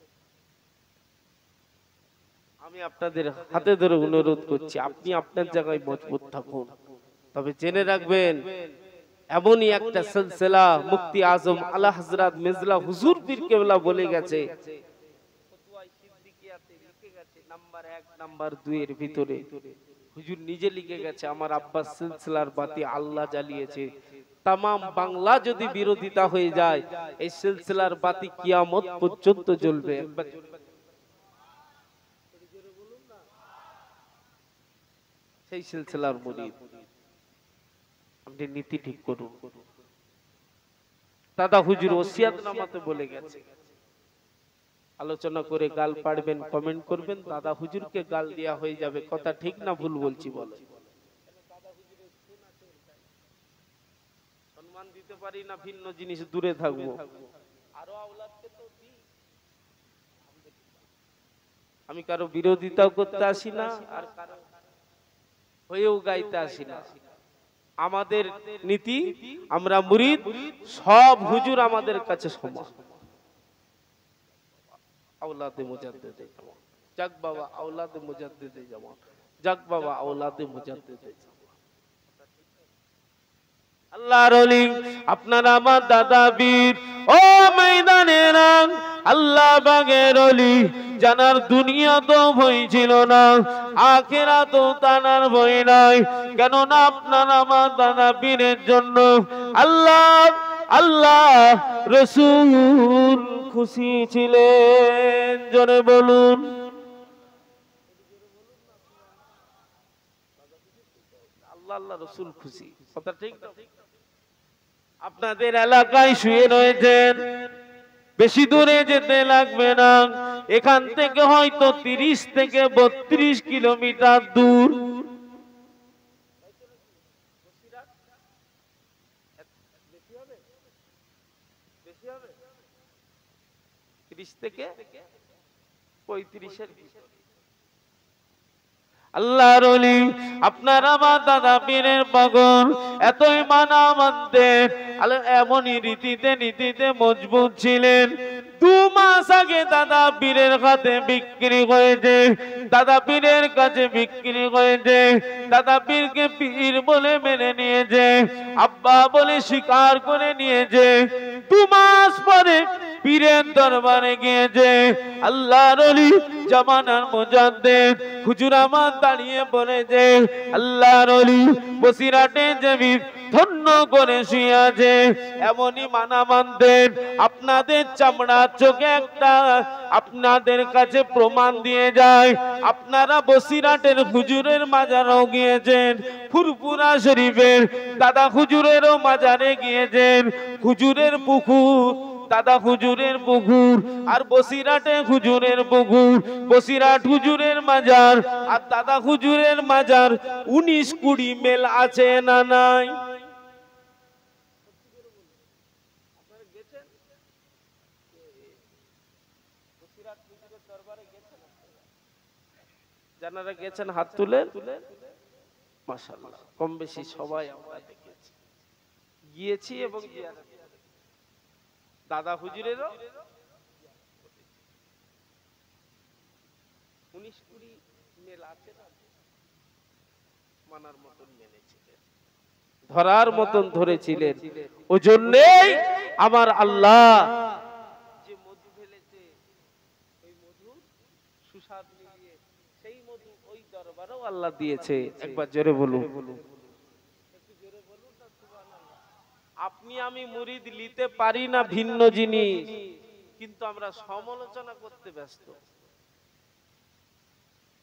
আমি আপনাদের হাতে ধরে অনুরোধ করছি, আপনি আপনার জায়গায় মজবুত থাকুন। তবে জেনে রাখবেন, এমনই একটা সিলসিলা মুফতি আজম আলা হযরত মির্জা হুজুর পীর কেবলা বলে গেছে, ফতোয়ায়ে সিদ্দিকিয়াতে লিখে গেছে, নাম্বার 1 নাম্বার 2 এর ভিতরে হুজুর নিজে লিখে গেছে, আমার আব্বাস সিলসিলার বাতি আল্লাহ জ্বালিয়েছে। তামাম বাংলা যদি বিরোধিতা হয়ে যায়, এই সিলসিলার বাতি কিয়ামত পর্যন্ত জ্বলবে। সেই সিলসিলার মুরিদ, আপনি নীতি ঠিক করুন। দাদা হুজুর ওসিয়াতনামাতে বলে গেছে, আলোচনা করে গাল পাড়বেন, কমেন্ট করবেন, দাদা হুজুরকে গাল দেয়া হয়ে যাবে। কথা ঠিক না ভুল বলছি বলে? সম্মান দিতে পারি না, ভিন্ন জিনিস দূরে থাকবো। আরো আওলাদকে তো দিই। আমি কারো বিরোধিতাও করতে আসি না, আর কারো হয়েও গাইতে আসি না। আমাদের নীতি, আমরা মুরিদ, সব হুজুর আমাদের কাছে সমান। আওলাদে মুজাদ্দিদে জামান, যাক বাবা আওলাদে মুজাদ্দিদে জামান, যাক বাবা আওলাদে মুজাদ্দিদে জামান। আল্লাহর ওলি আপনারা আমার দাদা বীর, ও ময়দানের রং আল্লাহ বাগের ওলি, জানার দুনিয়া তো ভয় ছিল না, আখিরাত তো তানার ভয় নাই। কেননা আপনার আমার দাদা বীরের জন্য আল্লাহ রাসূল খুশি ছিলেন। জোরে বলুন, আল্লাহ রাসূল খুশি। কথা ঠিক না? আপনাদের এলাকায় শুয়ে রয়েছেন, বেশি দূরে যেতে লাগবে না, এখান থেকে হয়তো 30 থেকে 32 কিলোমিটার দূর। 30 থেকে 35-এর আল্লাহর ওলি আপনার আমার দাদা পীরের পাগল এতই মানা মানতেন, এমনই নীতিতে মজবুত ছিলেন। 2 মাস আগে দাদা পীরের কাছে বিক্রি হয়েছে, দাদা পীরের কাছে বিক্রি হয়েছে। দাদা পীরকে পীর বলে মেনে নিয়েছে, আব্বা বলে স্বীকার করে নিয়েছে। 2 মাস পরে পীরের দরবারে গিয়েছে। আল্লাহর ওলি জামানার মুজাদ্দিদ হুজুর আমার দাঁড়িয়ে বলেছে, আল্লাহর ওলি বসিরাটে জমিন ধন্য করে শুয়ে আছে। এমনই মানা মানতেন, আপনাদের চামড়ার চোখে একটা আপনাদের কাছে প্রমাণ দিয়ে যায়। আপনারা বসিরাটের হুজুরের মাজারও গিয়েছেন, ফুরফুরা শরীফের দাদা হুজুরেরও মাজারে গিয়েছেন। হুজুরের পুকুর, দাদা হুজুরের পুকুর, আর বসিরাটে হুজুরের পুকুর, বসিরাট হুজুরের মাজার আর দাদা হুজুরের মাজার 19-20 মেল আছে না নাই? যারা গেছেন হাত তুলে, মাশাআল্লাহ কম বেশি সবাই আমরা দেখেছি, গিয়েছি এবং দাদা হুজুরেরও 19-20 মেল আছে না, মানার মতন মেনেছিলেন, ধরার মতন ধরেছিলেন। ওই জন্যই আমার আল্লাহ যে মধু ফেলেছে, ওই মধু সুস্বাদ মিলিয়ে সেই মধু ওই দরবারেও আল্লাহ দিয়েছে। একবার জোরে বলুন, একটু জোরে বলুন না সুবহানাল্লাহ। আপনি আমি মুরিদ নিতে পারি না ভিন্ন জিনিস, কিন্তু আমরা সমালোচনা করতে ব্যস্ত।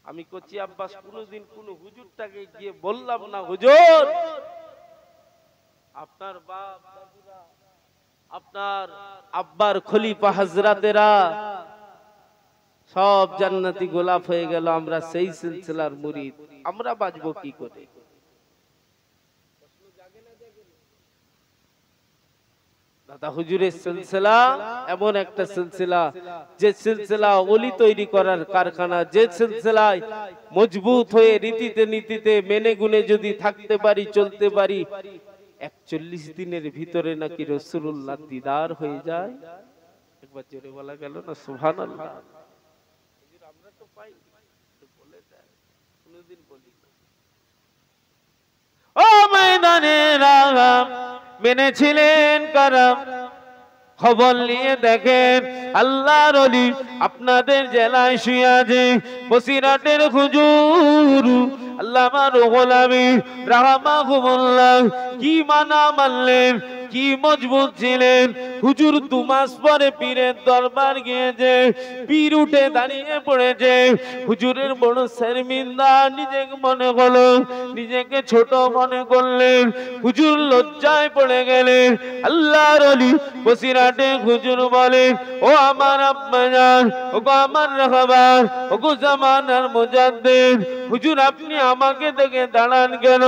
আমি কচি আব্বাস কোনদিন কোন হুজুরটাকে গিয়ে বললাম না, হুজুর আপনার বাপ দাদুরা, আপনার আব্বার খলিফা হযরতেরা সব জান্নাতি গোলাপ হয়ে গেল, আমরা সেই সিলসিলার মুরিদ, আমরা বাঁচবো কি করে? দাদা হুজুরের সিলসিলা এমন একটা সিলসিলা, যে সিলসিলা ওলি তৈরি করার কারখানা, যে সিলসিলায় মজবুত হয়ে নীতিতে মেনে গুনে যদি থাকতে পারি, চলতে পারি, 41 দিনের ভিতরে নাকি রাসূলুল্লাহ দিদার হয়ে যায়। একবার জোরে বলা গেল না সুবহানাল্লাহ। আমরা তো পাই, বলে দেয়, কোনদিন বলি না। ও ময়দানে রাম মেনেছিলেন কারাম, খবর নিয়ে দেখেন আল্লাহর ওলি আপনাদের জেলায় শুয়ে আছে। বসিরাটের হুজুর আল্লামা রুহুল আমিন রাহমাহুল্লাহ কি মানা মানলেন, কি মজবুত ছিলেন। হুজুর 2 মাস পরে পীরের দরবার গিয়েছে, পীর উঠে দাঁড়িয়ে পড়েছে। হুজুরের বড় শর্মিন্দা নিজেকে মনে হলো, নিজেকে ছোট মনে করলেন। হুজুর লজ্জায় পড়ে গেলেন। আল্লাহর ওলি বসিরাটে হুজুর বলেন, ও আমার আব্বাজান, ও গো আমার রাহবার, ও গো জামানার মুজাদ্দিদ, হুজুর আপনি আমাকে দেখে দাঁড়ান কেন?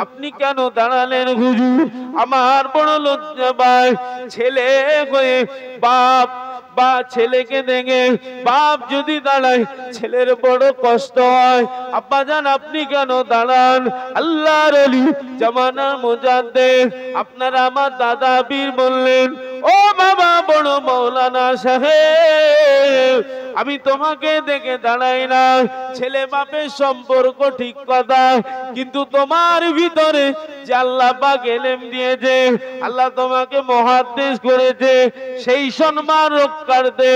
আপনি কেন দাঁড়ালেন হুজুর? আমার বড় লজ্জা পায়, ছেলে হয়ে বাপ বা ছেলেকে দেখে বাপ যদি দাঁড়ায় ছেলের বড় কষ্ট হয়। আব্বাজান আপনি কেন দাঁড়ান? আল্লাহর ওলি জামানার মুজাদ্দিদ আপনারা আমার দাদা পীর বললেন, ও বাবা বড় মাওলানা সাহেব, আমি তোমাকে দেখে দাঁড়াই না, ছেলে বাপের সম্পর্ক ঠিক কথা, কিন্তু তোমার ভিতরে যে আল্লাহ পাক ইলম দিয়েছে, আল্লাহ তোমাকে মুহাদ্দিস করেছে, সেই সম্মান রক্ষার্থে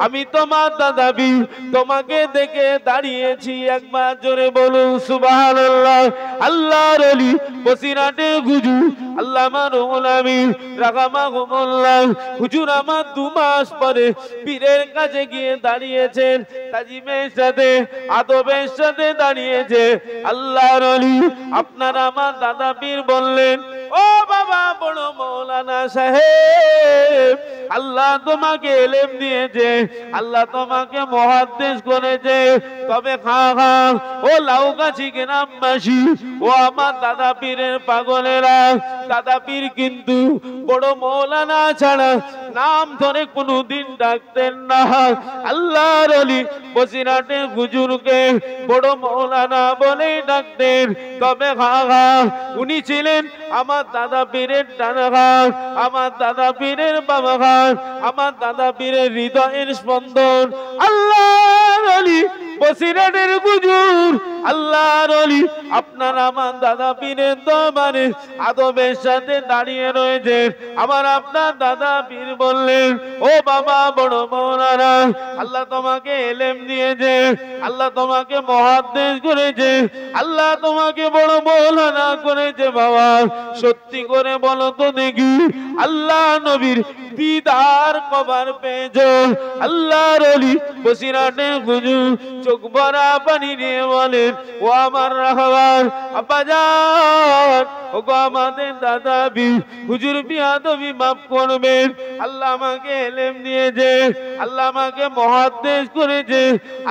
আমি তোমার দাদা পীর তোমাকে দেখে দাঁড়িয়েছি। একবার জোরে বলুন সুবহানাল্লাহ। আল্লাহর ওলি বসিরাটে হুজুর আল্লামা রুহুল আমিন রাহমাহুল্লাহ হুজুর আমার 2 মাস পরে পীরের কাছে গিয়ে দাঁড়িয়েছেন, তাজিমের সাথে আদবের সাথে দাঁড়িয়েছে। আল্লাহর ওলি আপনারা আমার দাদা পীর বললেন, ও বাবা বড় মৌলানা সাহেব, আল্লাহ তোমাকে ইলম দিয়েছে, আল্লাহ তোমাকে মুহাদ্দিস করেছে, তবে ও লাউগাছি গ্রামবাসী, ও আমার দাদা পীরের পাগলেরা, দাদা পীর কিন্তু বড় মৌলানা ছাড়া নাম ধরে কোনদিন ডাকতেন না। আল্লাহর ওলি বসিরহাটের হুজুরকে বড় মৌলানা বলে ডাকতেন, তবে উনি ছিলেন আমার দাদা পীরের ডানা ঘাট, আমার দাদা পীরের বাবা ঘাট, আমার দাদা পীরের হৃদয়ের স্পন্দন। আল্লাহর ওলি বসিরহাটের হুজুর, আল্লাহর ওলি আপনার আমার দাদা পীরের দরবারে আদবের সাথে দাঁড়িয়ে রয়েছে। আমার আপনার দাদা পীর বললেন, ও বাবা বড় মৌলানা, আল্লাহ তোমাকে ইলম দিয়েছে, আল্লাহ তোমাকে মুহাদ্দিস করেছে, আল্লাহ তোমাকে বড় মৌলানা করেছে। বাবা সত্যি করে বলো তো দেখি, আল্লাহ নবীর দিদার কবার পেয়েছো? আল্লাহর ওলি বসিরহাটের হুজুর চোখ ভরা পানি নিয়ে বলেন, ও আমার রাহবার আব্বাজান, ও গো আমাদের দাদা পীর হুজুর, বিয়াদবি মাফ করবেন। আল্লাহ আমাকে ইলম দিয়েছে, আল্লাহ আমাকে মুহাদ্দিস করেছে,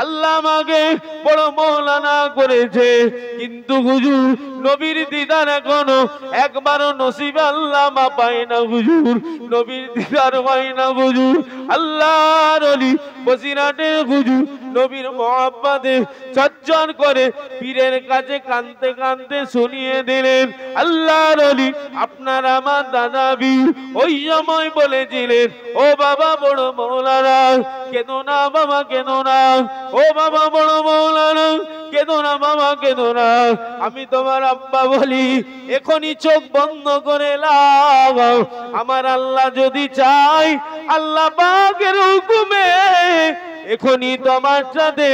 আল্লাহ আমাকে বড় মৌলানা করেছে, কিন্তু হুজুর নবীর দিদার এখনো একবারও নসিবে আল্লাহ মা পায় না হুজুর, নবীর দিদার হয় না হুজুর। আল্লাহর ওলি বসিরহাটের হুজুর নবীর মহব্বতে চর্চর করে পীরের কাছে কাঁদতে কাঁদতে শুনিয়ে দিলেন। আল্লাহর ওলি আপনার আমার দাদা পীর ওই সময় বলেছিলেন, ও বাবা বড় মৌলানা কেঁদো না বাবা, কেঁদো না, ও বাবা বড় মৌলানা কেঁদো না বাবা, কেঁদো না, আমি তোমার আব্বা বলি, এখনই চোখ বন্ধ করে লাও। আমার আল্লাহ যদি চাই, আল্লাহ পাকের হুকুমে এখনই তোমার সাথে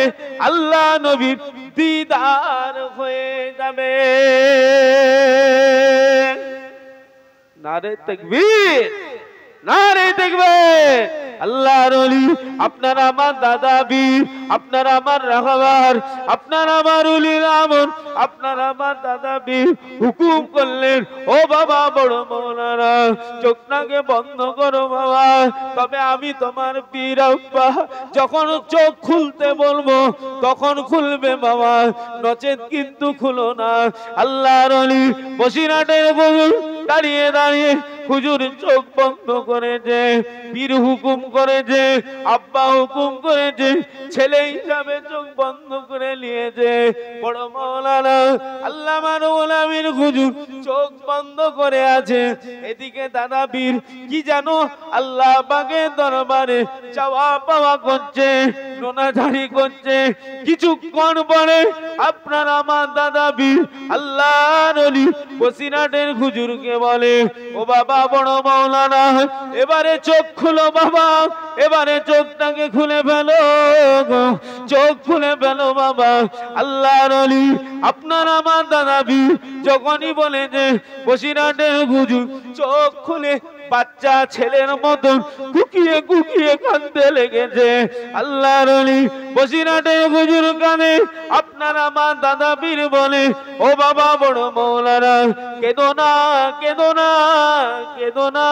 আল্লাহ নবীর দিদার হয়ে যাবে। নারে তাকবীর, নারে তাকবীর। আল্লাহর ওলি আপনার আমার দাদা পীর, আপনার আমার রাহবার, আপনার আমার উলির আমর, আপনার আমার দাদা পীর হুকুম করলেন, ও বাবা বড় মৌলানা চোখটাকে বন্ধ করো বাবা, তবে আমি তোমার পীর আব্বা যখন চোখ খুলতে বলবো তখন খুলবে বাবা, নচেত কিন্তু খুলো না। আল্লাহর ওলি বসিরহাটের হুজুর দাঁড়িয়ে দাঁড়িয়ে হুজুর চোখ বন্ধ করেছে, পীর হুকুম করেছে, আব্বা হুকুম করেছে, ছেলে হিসাবে চোখ বন্ধ করে নিয়েছে। বড় মৌলানা আল্লামা রুহুল আমিন হুজুর চোখ বন্ধ করে আছে, এদিকে দাদা পীর কি জানো আল্লাহ পাকের দরবারে চাওয়া পাওয়া করছে, নোনাঝাড়ি করছে। কিছুক্ষণ পরে আপনার আমার দাদা পীর আল্লাহর ওলি বসিরহাটের হুজুরকে বলে, ও বাবা বড় মৌলানা এবারে চোখ খুলো বাবা, এবারে চোখটাকে খুলে ফেলো, চোখ খুলে ফেলো বাবা। আল্লাহর ওলি আপনার আমার দাদা পীর যখনই বলেছে, বসিরহাটের হুজুর চোখ খুলে বাচ্চা ছেলের মতন কুকিয়ে কুকিয়ে কাঁদতে লেগেছে। আল্লাহর ওলি বসিরহাটের হুজুর কানে আপনার আমার দাদা পীর বলে, ও বাবা বড় মৌলানা কেঁদো না, কেঁদো না, কেঁদো না,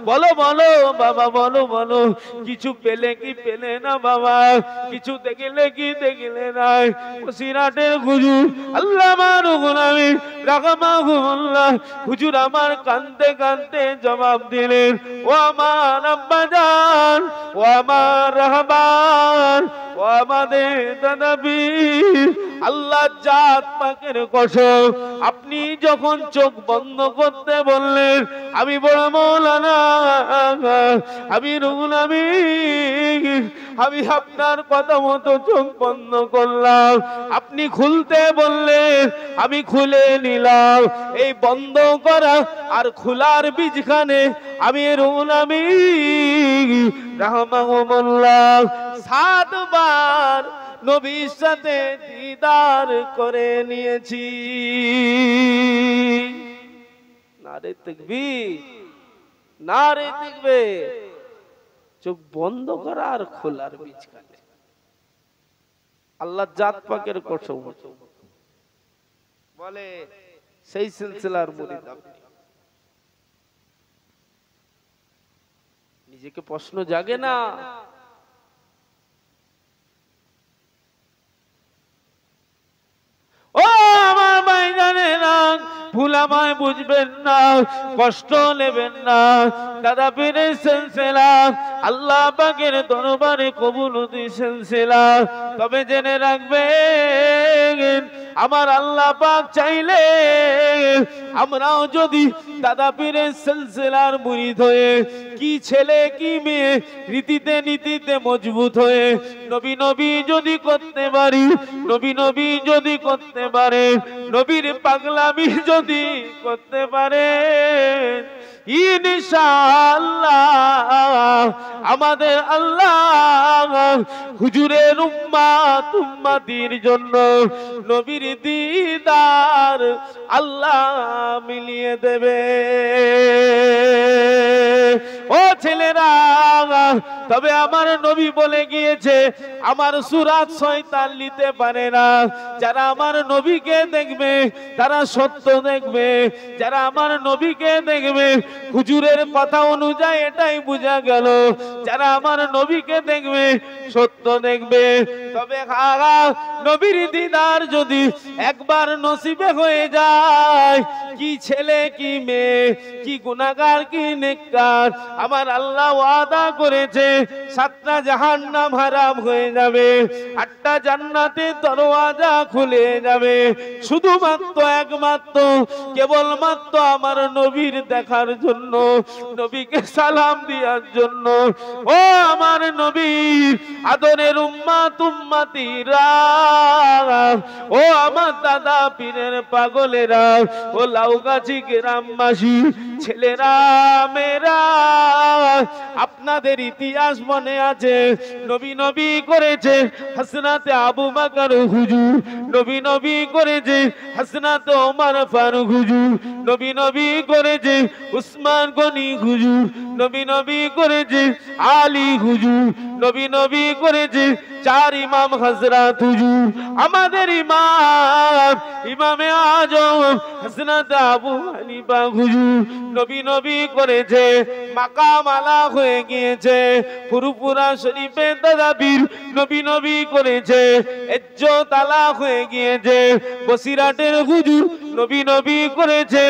বলো বলো বাবা, বলো বলো, কিছু পেলে কি পেলে না বাবা, কিছু দেখলে কি দেখলে না? বসিরহাটের হুজুর আল্লামা রুহুল আমিন রাহমাহুল্লাহ হুজুর আমার কাঁদতে কাঁদতে জবাব দিলেন, ও আমার আব্বাজান, ও আমার রাহবার, ও আমাদের দাদা পীর, আল্লাহ জাত পাকের কসম, আপনি যখন চোখ বন্ধ করতে বললেন, আমি বড় মৌলানা, আমি রুহুল আমিন, আমি আপনার কথা মতো চোখ বন্ধ করলাম, আপনি খুলতে বললেন আমি খুলে নিলাম। এই বন্ধ করা আর খোলার বীজখানে আমি রুহুল আমিন রাহমাহুল্লাহ 7 বার নবীর সাথে দিদার করে নিয়েছি। নারে তাকবীর, নারে তাকবীর। চোখ বন্ধ করা আর খোলার বীজখানে আল্লাহ জাত পাকের কসম বলে, সেই সিলসিলার মুরিদ আপনি। নিজেকে প্রশ্ন জাগে না? ও আমার ভাইজানেরা, ভুল আমায় বুঝবেন না, কষ্ট নেবেন না। দাদা পীরের সিলসিলা আল্লাহ পাকের দরবারে কবুলতি সিলসিলা। তবে জেনে রাখবেন, আমার আল্লাহ পাক চাইলে আমরাও যদি দাদা পীরের সিলসিলার মুরিদ হয়ে, কি ছেলে কি মেয়ে, রীতিতে নীতিতে মজবুত হয়ে নবী নবী যদি করতে পারি, নবী নবী যদি করতে পারে, নবীর পাগলামি যদি করতে পারে, ইনশাআল্লাহ আমাদের আল্লাহ হুজুরের উম্মত উম্মতির জন্য নবীর দিদার আল্লাহ মিলিয়ে দেবে। ও ছেলেরা, তবে আমার নবী বলে গিয়েছে, আমার সুরাত শয়তান নিতে পারে না। যারা আমার নবীকে দেখবে তারা সত্য দেখবে, যারা আমার নবীকে দেখবে, হুজুরের কথা অনুযায়ী এটাই বোঝা গেল, যারা আমার নবীকে দেখবে সত্য দেখবে। তবে নবীর দিদার যদি একবার নসিবে হয়ে যায়, কি ছেলে কি মেয়ে, কি গুনাহগার কি নেককার, আমার আল্লাহ ওয়াদা করেছে 7টা জাহান্নাম হারাম হয়ে যাবে, 8টা জান্নাতের দরওয়াজা খুলে যাবে, শুধুমাত্র একমাত্র কেবলমাত্র আমার নবীর দেখার জন্য, নবীকে সালাম দেওয়ার জন্য। ও আমার নবীর আদরের উম্মত উম্মতিরা, ও আমার দাদা পীরের পাগলেরা, ও লাউগাছি গ্রামবাসী ছেলেরা মেয়েরা, আপনাদের ইতিহাস মনে আছে, নবী নবী করেছে হযরতে আবু বকর হুজুর, নবী নবী করেছে হযরতে ওমর ফারুক হুজুর, নবী নবী করেছে উসমান গনি হুজুর, নবী নবী করেছে আলী হুজুর, নবী নবী করেছে 4 ইমাম হযরত হুজুর। আমাদের ইমাম ইমামে আজম হযরত আবু হানিফা হুজুর, নবী নবী করেছে, মাকাম আলা হয়ে গিয়েছে ফুরফুরা শরীফে দাদা পীর, নবী নবী করেছে, ইজ্জত আলা হয়ে গিয়েছে বসিরাটের হুজুর, নবী নবী করেছে,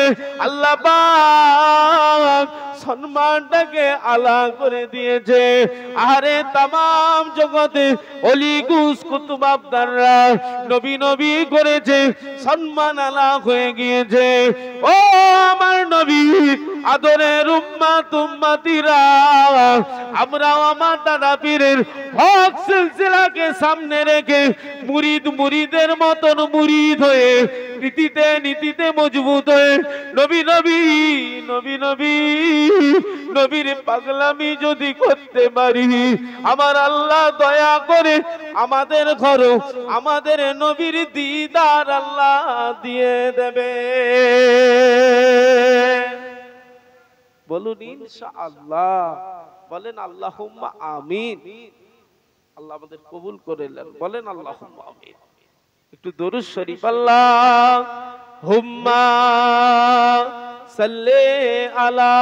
আল্লাহ পাক সম্মানটাকে আলা করে দিয়েছে। আরে তামাম জগতে অলি কুস কুতুব আবদাররা নবী নবী করেছে, সম্মান আলা হয়ে গিয়েছে। ও আমার নবী আদরের উম্মত উম্মতিরা, আমরাও আমার দাদা পীরের হক সিলসিলাকে সামনে রেখে মুরিদ মুরিদের মতন মুরিদ হয়ে, নীতিতে নীতিতে মজবুত হয়ে নবী নবী নবী নবী নবীর পাগলামি যদি করতে পারি, আমার আল্লাহ দয়া করে আমাদের ঘরে আমাদের নবীর দিদার আল্লাহ দিয়ে দেবে। বলুন ইনশাআল্লাহ, বলেন আল্লাহুম্মা আমিন। আল্লাহ আমাদের কবুল করে নেন, বলেন আল্লাহুম্মা আমিন। একটু দরুদ শরীফ আল্লাহুম্মা সাল্লি আলা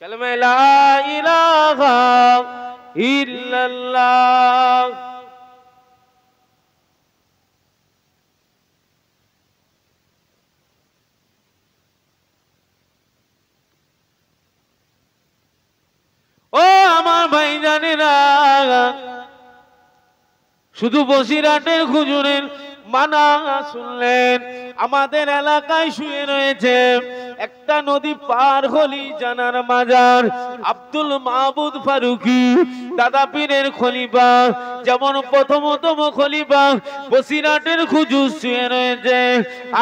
কালেমা লা ইলাহা ইল্লাল্লাহ। ও আমার ভাইজানেরা, শুধু বসিরহাটের হুজুরের মানা শুনলেন, আমাদের এলাকায় শুয়ে রয়েছে একটা নদী পার হলি জানার মাজার, আব্দুল মাহবুদ ফারুকি দাদা পীরের খলিফা, যেমন প্রথমতম খলিফা বসিরহাটের হুজুর শুয়ে রয়েছে।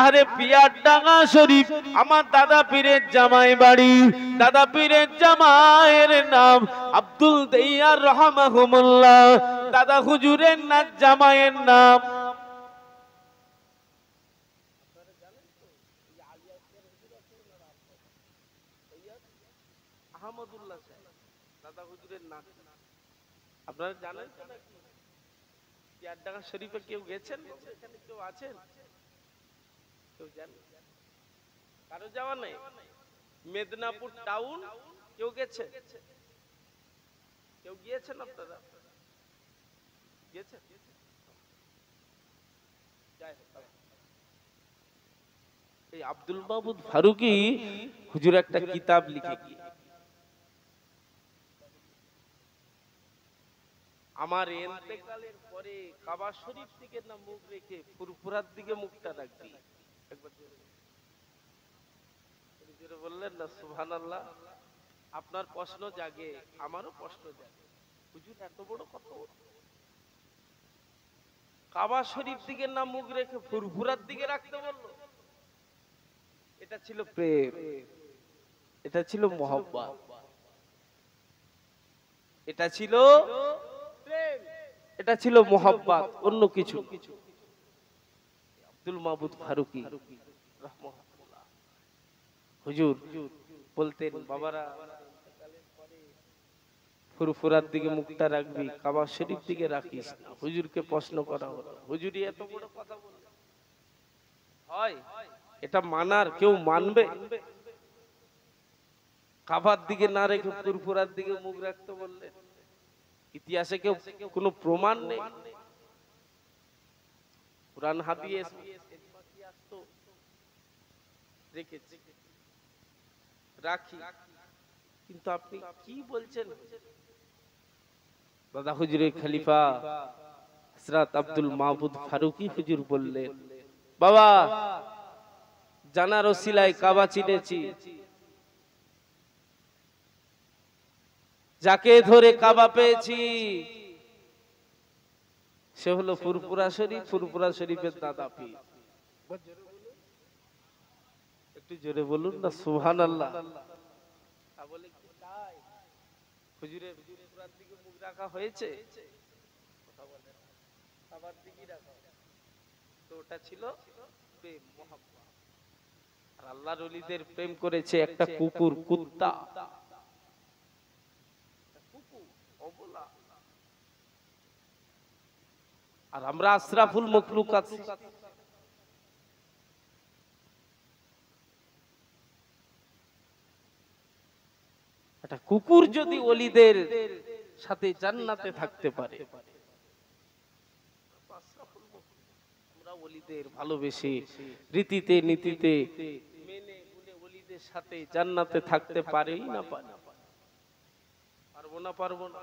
আরে পিয়ারডাঙ্গা শরীফ আমার দাদা পীরের জামাই বাড়ি, দাদা পীরের জামাইয়ের নাম আব্দুল দেইয়ার রহমাহুমুল্লাহ, দাদা হুজুরের না জামাইয়ের নাম আহমদুল্লাহ সাহেব। দাদা হুজুরের নাম আপনারা জানেন তো নাকি? পিয়ারডাঙ্গা শরীফে কেউ গেছেন? এখানে কেউ আছেন? কেউ জানেন? কারো যাওয়া নেই? মেদিনীপুর টাউন কেউ গেছে? কেউ গিয়েছেন আপনারা? গিয়েছেন? এই আব্দুল মাহমুদ ফারুকী হুজুর একটা কিতাব লিখে গিয়ে আমার ইন্তেকালের পরে কাবা শরীফ দিকে না মুখ রেখে ফুরফুরার দিকে মুখটা রাখবি। একবার জোরে বললেন না সুবহানাল্লাহ। আপনার প্রশ্ন জাগে, আমারও প্রশ্ন জাগে, হুজুর এত বড় কথা কাবা শরীফ দিকে না মুখ রেখে ফুরফুরার দিকে রাখতে বললো? এটা ছিল প্রেম, এটা ছিল মহব্বত, এটা ছিল প্রেম, এটা ছিল মহব্বত, অন্য কিছু। আব্দুল মাহমুদ ফারুকী রাহমাহুল্লাহ হুজুর বলতেন, বাবারা ফুরফুরার দিকে মুখটা রাখবি, কাবা শরীফ দিকে রাখিস না। হুজুরকে প্রশ্ন করা হলো, হুজুরই এত বড় কথা বলে হয়? এটা মানার কেউ মানবে? কাবার দিকে না রেখে ফুরফুরার দিকে মুখ রাখতে বললেন? ইতিহাসে কেউ কোনো প্রমাণ নেই। কুরআন হাদিস রেখেছি, রাখি, কিন্তু আপনি কি বলছেন? দাদা হুজুরের খলিফা হযরত আব্দুল মাহমুদ ফারুকী হুজুর বললেন, বাবা জানার ওসিলায় কাবা চিনেছি, যাকে ধরে কাবা পেয়েছি সে হলো ফুরফুরা শরীফ, ফুরফুরা শরীফের দাদা পীর। একটু জোরে বলুন না সুবহানাল্লাহ। বলে কি তাই হুজুরের ফুরফুরার দিকে মুখ রাখা হয়েছে? কথা বলে কাবার দিকে রাখা, তো ওটা ছিল প্রেম মহব্বত। আর আল্লাহর ওলিদের প্রেম করেছে একটা কুকুর, কুত্তা, আর আমরা আশরাফুল মখলুকাত। একটা কুকুর যদি ওলিদের সাথে জান্নাতে থাকতে পারে, আমরা ওলিদের ভালোবেসে রীতিতে নীতিতে মেনে গুনে ওলিদের সাথে জান্নাতে থাকতে পারেই না পারে? পারবো না? পারবো না?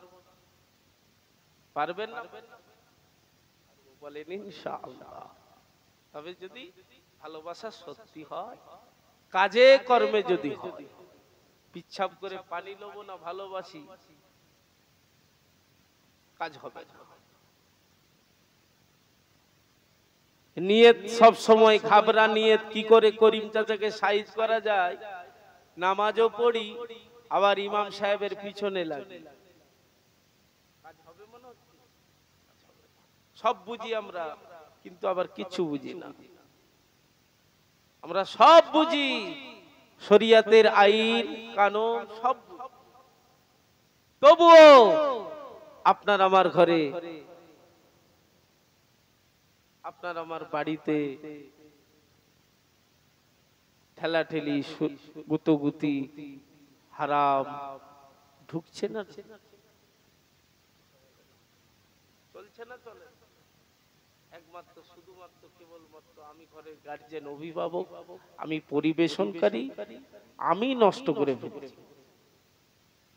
পারবেন না? বলেন ইনশাআল্লাহ। তবে যদি ভালোবাসা সত্যি হয়, কাজে কর্মে যদি হয়, পিচ্ছাপ করে পানি লবো না ভালোবাসি, কাজ হবে না। নিয়ত সব সময় ঘাবরা নিয়ত কি করে করিম চাচাকে সাইজ করা যায়? নামাজও পড়ি, আবার ইমাম সাহেবের পিছনে লাগি, কাজ হবে মনে হচ্ছে? সব বুঝি আমরা, কিন্তু আবার কিছু বুঝি না। আমরা সব বুঝি, শরিয়াতের আইন কানুন সব, তবুও আপনার আমার ঘরে, আপনার আমার বাড়িতে ঠেলাঠেলি, গুতোগুতি, হারাম ঢুকছে না? চলছে না? চলে একমাত্র শুধুমাত্র কেবলমাত্র আমি ঘরের গার্জিয়ান, অভিভাবক, আমি পরিবেশনকারী, আমি নষ্ট করে ফেলছি।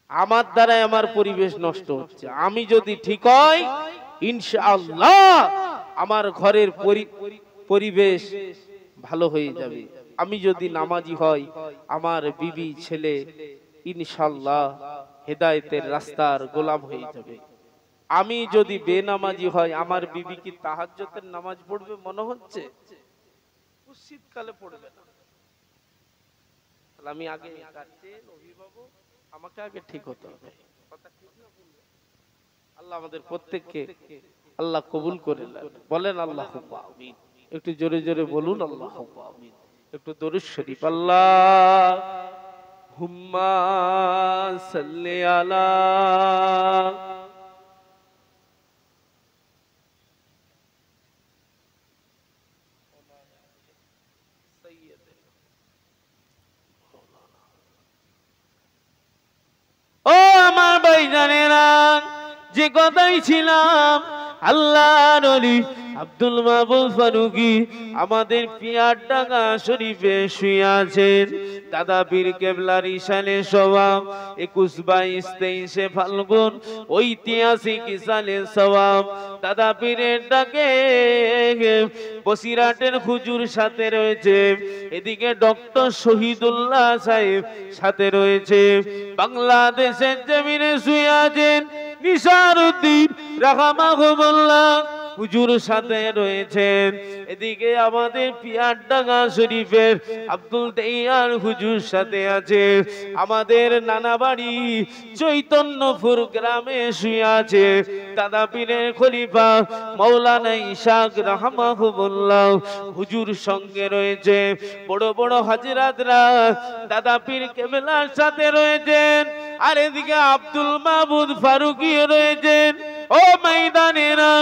আমার দ্বারাই আমার পরিবেশ নষ্ট হচ্ছে। আমি যদি ঠিক হয়, ইনশাআল্লাহ আমার ঘরের পরিবেশ ভালো হয়ে যাবে। আমি যদি নামাজি হই, আমার বিবি ছেলে ইনশাআল্লাহ হেদায়েতের রাস্তার গোলাম হয়ে যাবে। আমি যদি বেনামাজি হয়, আমার বিবি কি তাহাজ্জুদের নামাজ পড়বে মনে হচ্ছে? শীতকালে পড়বে না। তাহলে আমি আগে গার্জিয়ান, অভিভাবক, আমাকে আগে ঠিক হতে হবে। কথা ঠিক না? আল্লাহ আমাদের প্রত্যেককে আল্লাহ কবুল করে নেন। বলেন আল্লাহুম্মা আমিন। একটু জোরে জোরে বলুন আল্লাহুম্মা আমিন। একটু দরুদ শরীফ। আল্লাহ হুম্মা সাল্লি আলা ও আমার ভাইজানেরা, যে কথাই ছিলাম, আল্লাহর ওলি আব্দুল মাহবুব ফারুকী আমাদের পিয়ারডাঙ্গা শরীফে শুয়ে আছেন। দাদা পীর কেবলার ইশানে সওয়াব 21, 22, 23 ফাল্গুন ঐতিহাসিক ইশানে সওয়াব। দাদা পীরের ডাকে বসিরহাটের হুজুর সাথে রয়েছে, এদিকে ডক্টর শহীদুল্লাহ সাহেব সাথে রয়েছে। বাংলাদেশের জমিনে শুয়ে আছেন নিসারউদ্দিন রাহমাহুল্লাহ হুজুর সাথে রয়েছেন। এদিকে আমাদের পিয়ারডাঙ্গা শরীফের আব্দুল দেয়ার হুজুর সাথে আছে। আমাদের নানাবাড়ি চৈতন্যপুর গ্রামে শুয়ে আছে দাদা পীরের খলিফা মাওলানা ইশাক রাহমাহুল্লাহ হুজুর সঙ্গে রয়েছে। বড় বড় হাজরাতরা দাদা পীর কেবলার সাথে রয়েছেন। আর এদিকে আব্দুল মাহবুব ফারুকী রয়েছেন। ও ময়দানেরা,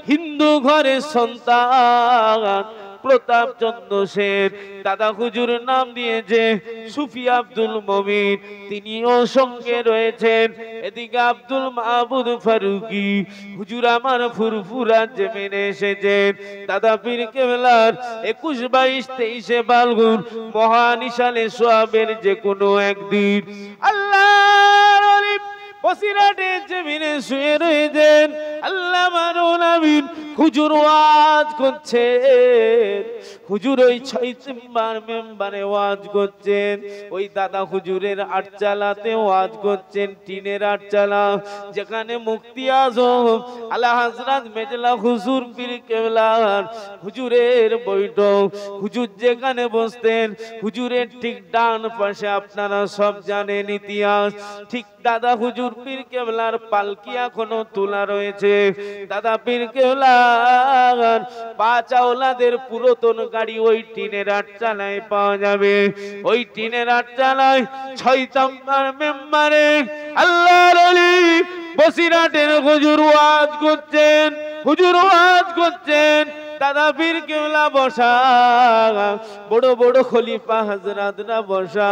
হিন্দু ঘরের সন্তান প্রতাপচন্দ্র সেন দাদা হুজুর নাম দিয়েছে সুফি আব্দুল মমিন, তিনিও সঙ্গে রয়েছেন। এদিকে আব্দুল মাহবুব ফারুকী হুজুর আমার ফুরফুরা জমিনে এসেছেন। দাদা পীর কেবলার 21, 22, 23 ফাল্গুন মহানিশানে সোয়াবের যে কোনো একদিন আল্লাহর ওলি বসিরহাটের জমিনে শুয়ে রয়েছেন। আল্লামা রুহুল আমিন হুজুর ওয়াজ করছেন। হুজুর ওই 6 মেম্বারে ওয়াজ করছেন। ওই দাদা হুজুরের আটচালাতে ওয়াজ করছেন, টিনের আটচালা, যেখানে মুফতি আজম আলা হযরত মেজলা হুজুর পীর কেবলার হুজুরের বৈঠক। হুজুর যেখানে বসতেন, হুজুরের ঠিক ডান পাশে আপনারা সব জানেন ইতিহাস, ঠিক দাদা হুজুর পীর কেবলার পালকি এখনো তোলা রয়েছে। দাদা পীর কেবলার 5 আওলাদের পুরাতন গাড়ি ওই টিনের আটচালায় পাওয়া যাবে। ওই টিনের আটচালায় 6 মেম্বারে আল্লাহর ওলি বসিরহাটের হুজুর ওয়াজ করছেন। হুজুর ওয়াজ করছেন, দাদা পীর কেবলা বসা, বড় বড় খলিফা হযরতরা বসা।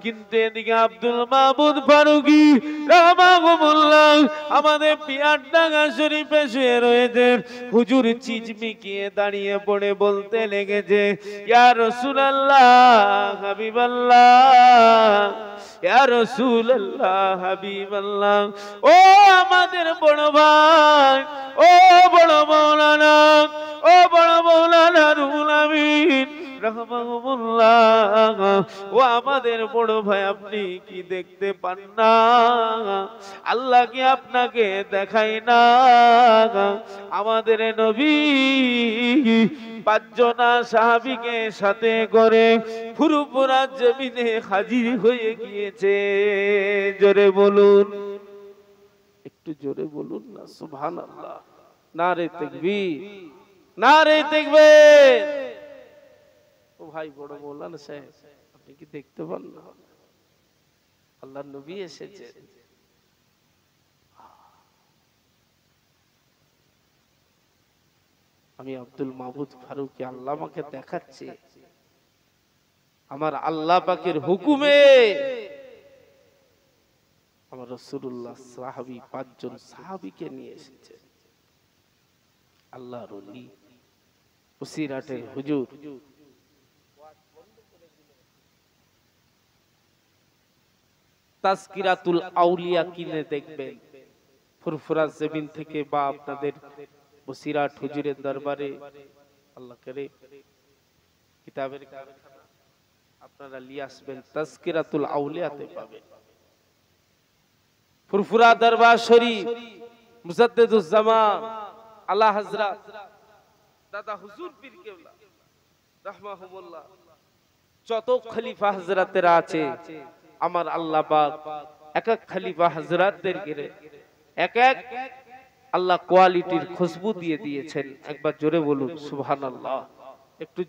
কিন্তু এদিকে আব্দুল মাহবুব ফারুকী রাহমাহুল্লাহ আমাদের পিয়ারডাঙ্গা শরীফে শুয়ে রয়েছেন। হুজুর চিজমিকিয়ে দাঁড়িয়ে পড়ে বলতে লেগেছে, ইয়া রাসূলুল্লাহ হাবিবাল্লাহ, ইয়া রাসূলুল্লাহ হাবিবাল্লাহ। ও আমাদের বড় ভাই, ও বড় মাওলানা, ও বড় মাওলানা রুহুল আমিন রাহমাহুল্লাহ, ও আমাদের বড় ভাই, আপনি কি দেখতে পান না? আল্লাহ কি আপনাকে দেখায় না? আমাদের নবী 5 জনা সাহাবীকে সাথে করে ফুরফুরা জমিনে হাজির হয়ে গিয়েছে। জোরে বলুন, একটু জোরে বলুন না সুবহানাল্লাহ। নারে তাকবীর, নারে তাকবীর। ও ভাই বড় মাওলানা সাহেব, আপনি কি দেখতে পান না? আল্লাহর নবী এসেছে। আমি আব্দুল মাহবুব ফারুকী, আল্লাহ আমাকে দেখাচ্ছে, আমার আল্লাহ পাকের হুকুমে আমার রাসূলুল্লাহ সাহাবী 5 জন সাহাবীকে নিয়ে এসেছে। আল্লাহর ওলি বসিরহাটের হুজুর তাজকিরাতুল আউলিয়া কিনে দেখবেন ফুরফুরা জমিন থেকে, বা আপনাদের বসিরহাট হুজুরের দরবারে আল্লাহ করে কিতাবের আপনারা নিয়ে আসবেন, তাজকিরাতুল আউলিয়াতে পাবেন। ফুরফুরা দরবার শরীফ মুজাদ্দিদুজ জামান আলা হযরত দাদা হুজুর পীর কেবলা রাহমাহুল্লাহ যত খলিফা হযরতেরা আছে, আমার আল্লাহ পাক এক এক খলিফা হযরতদেরকে এক এক আল্লাহ কোয়ালিটির খুশবু দিয়ে দিয়েছেন। একবার জোরে বলুন সুবহানাল্লাহ। একটু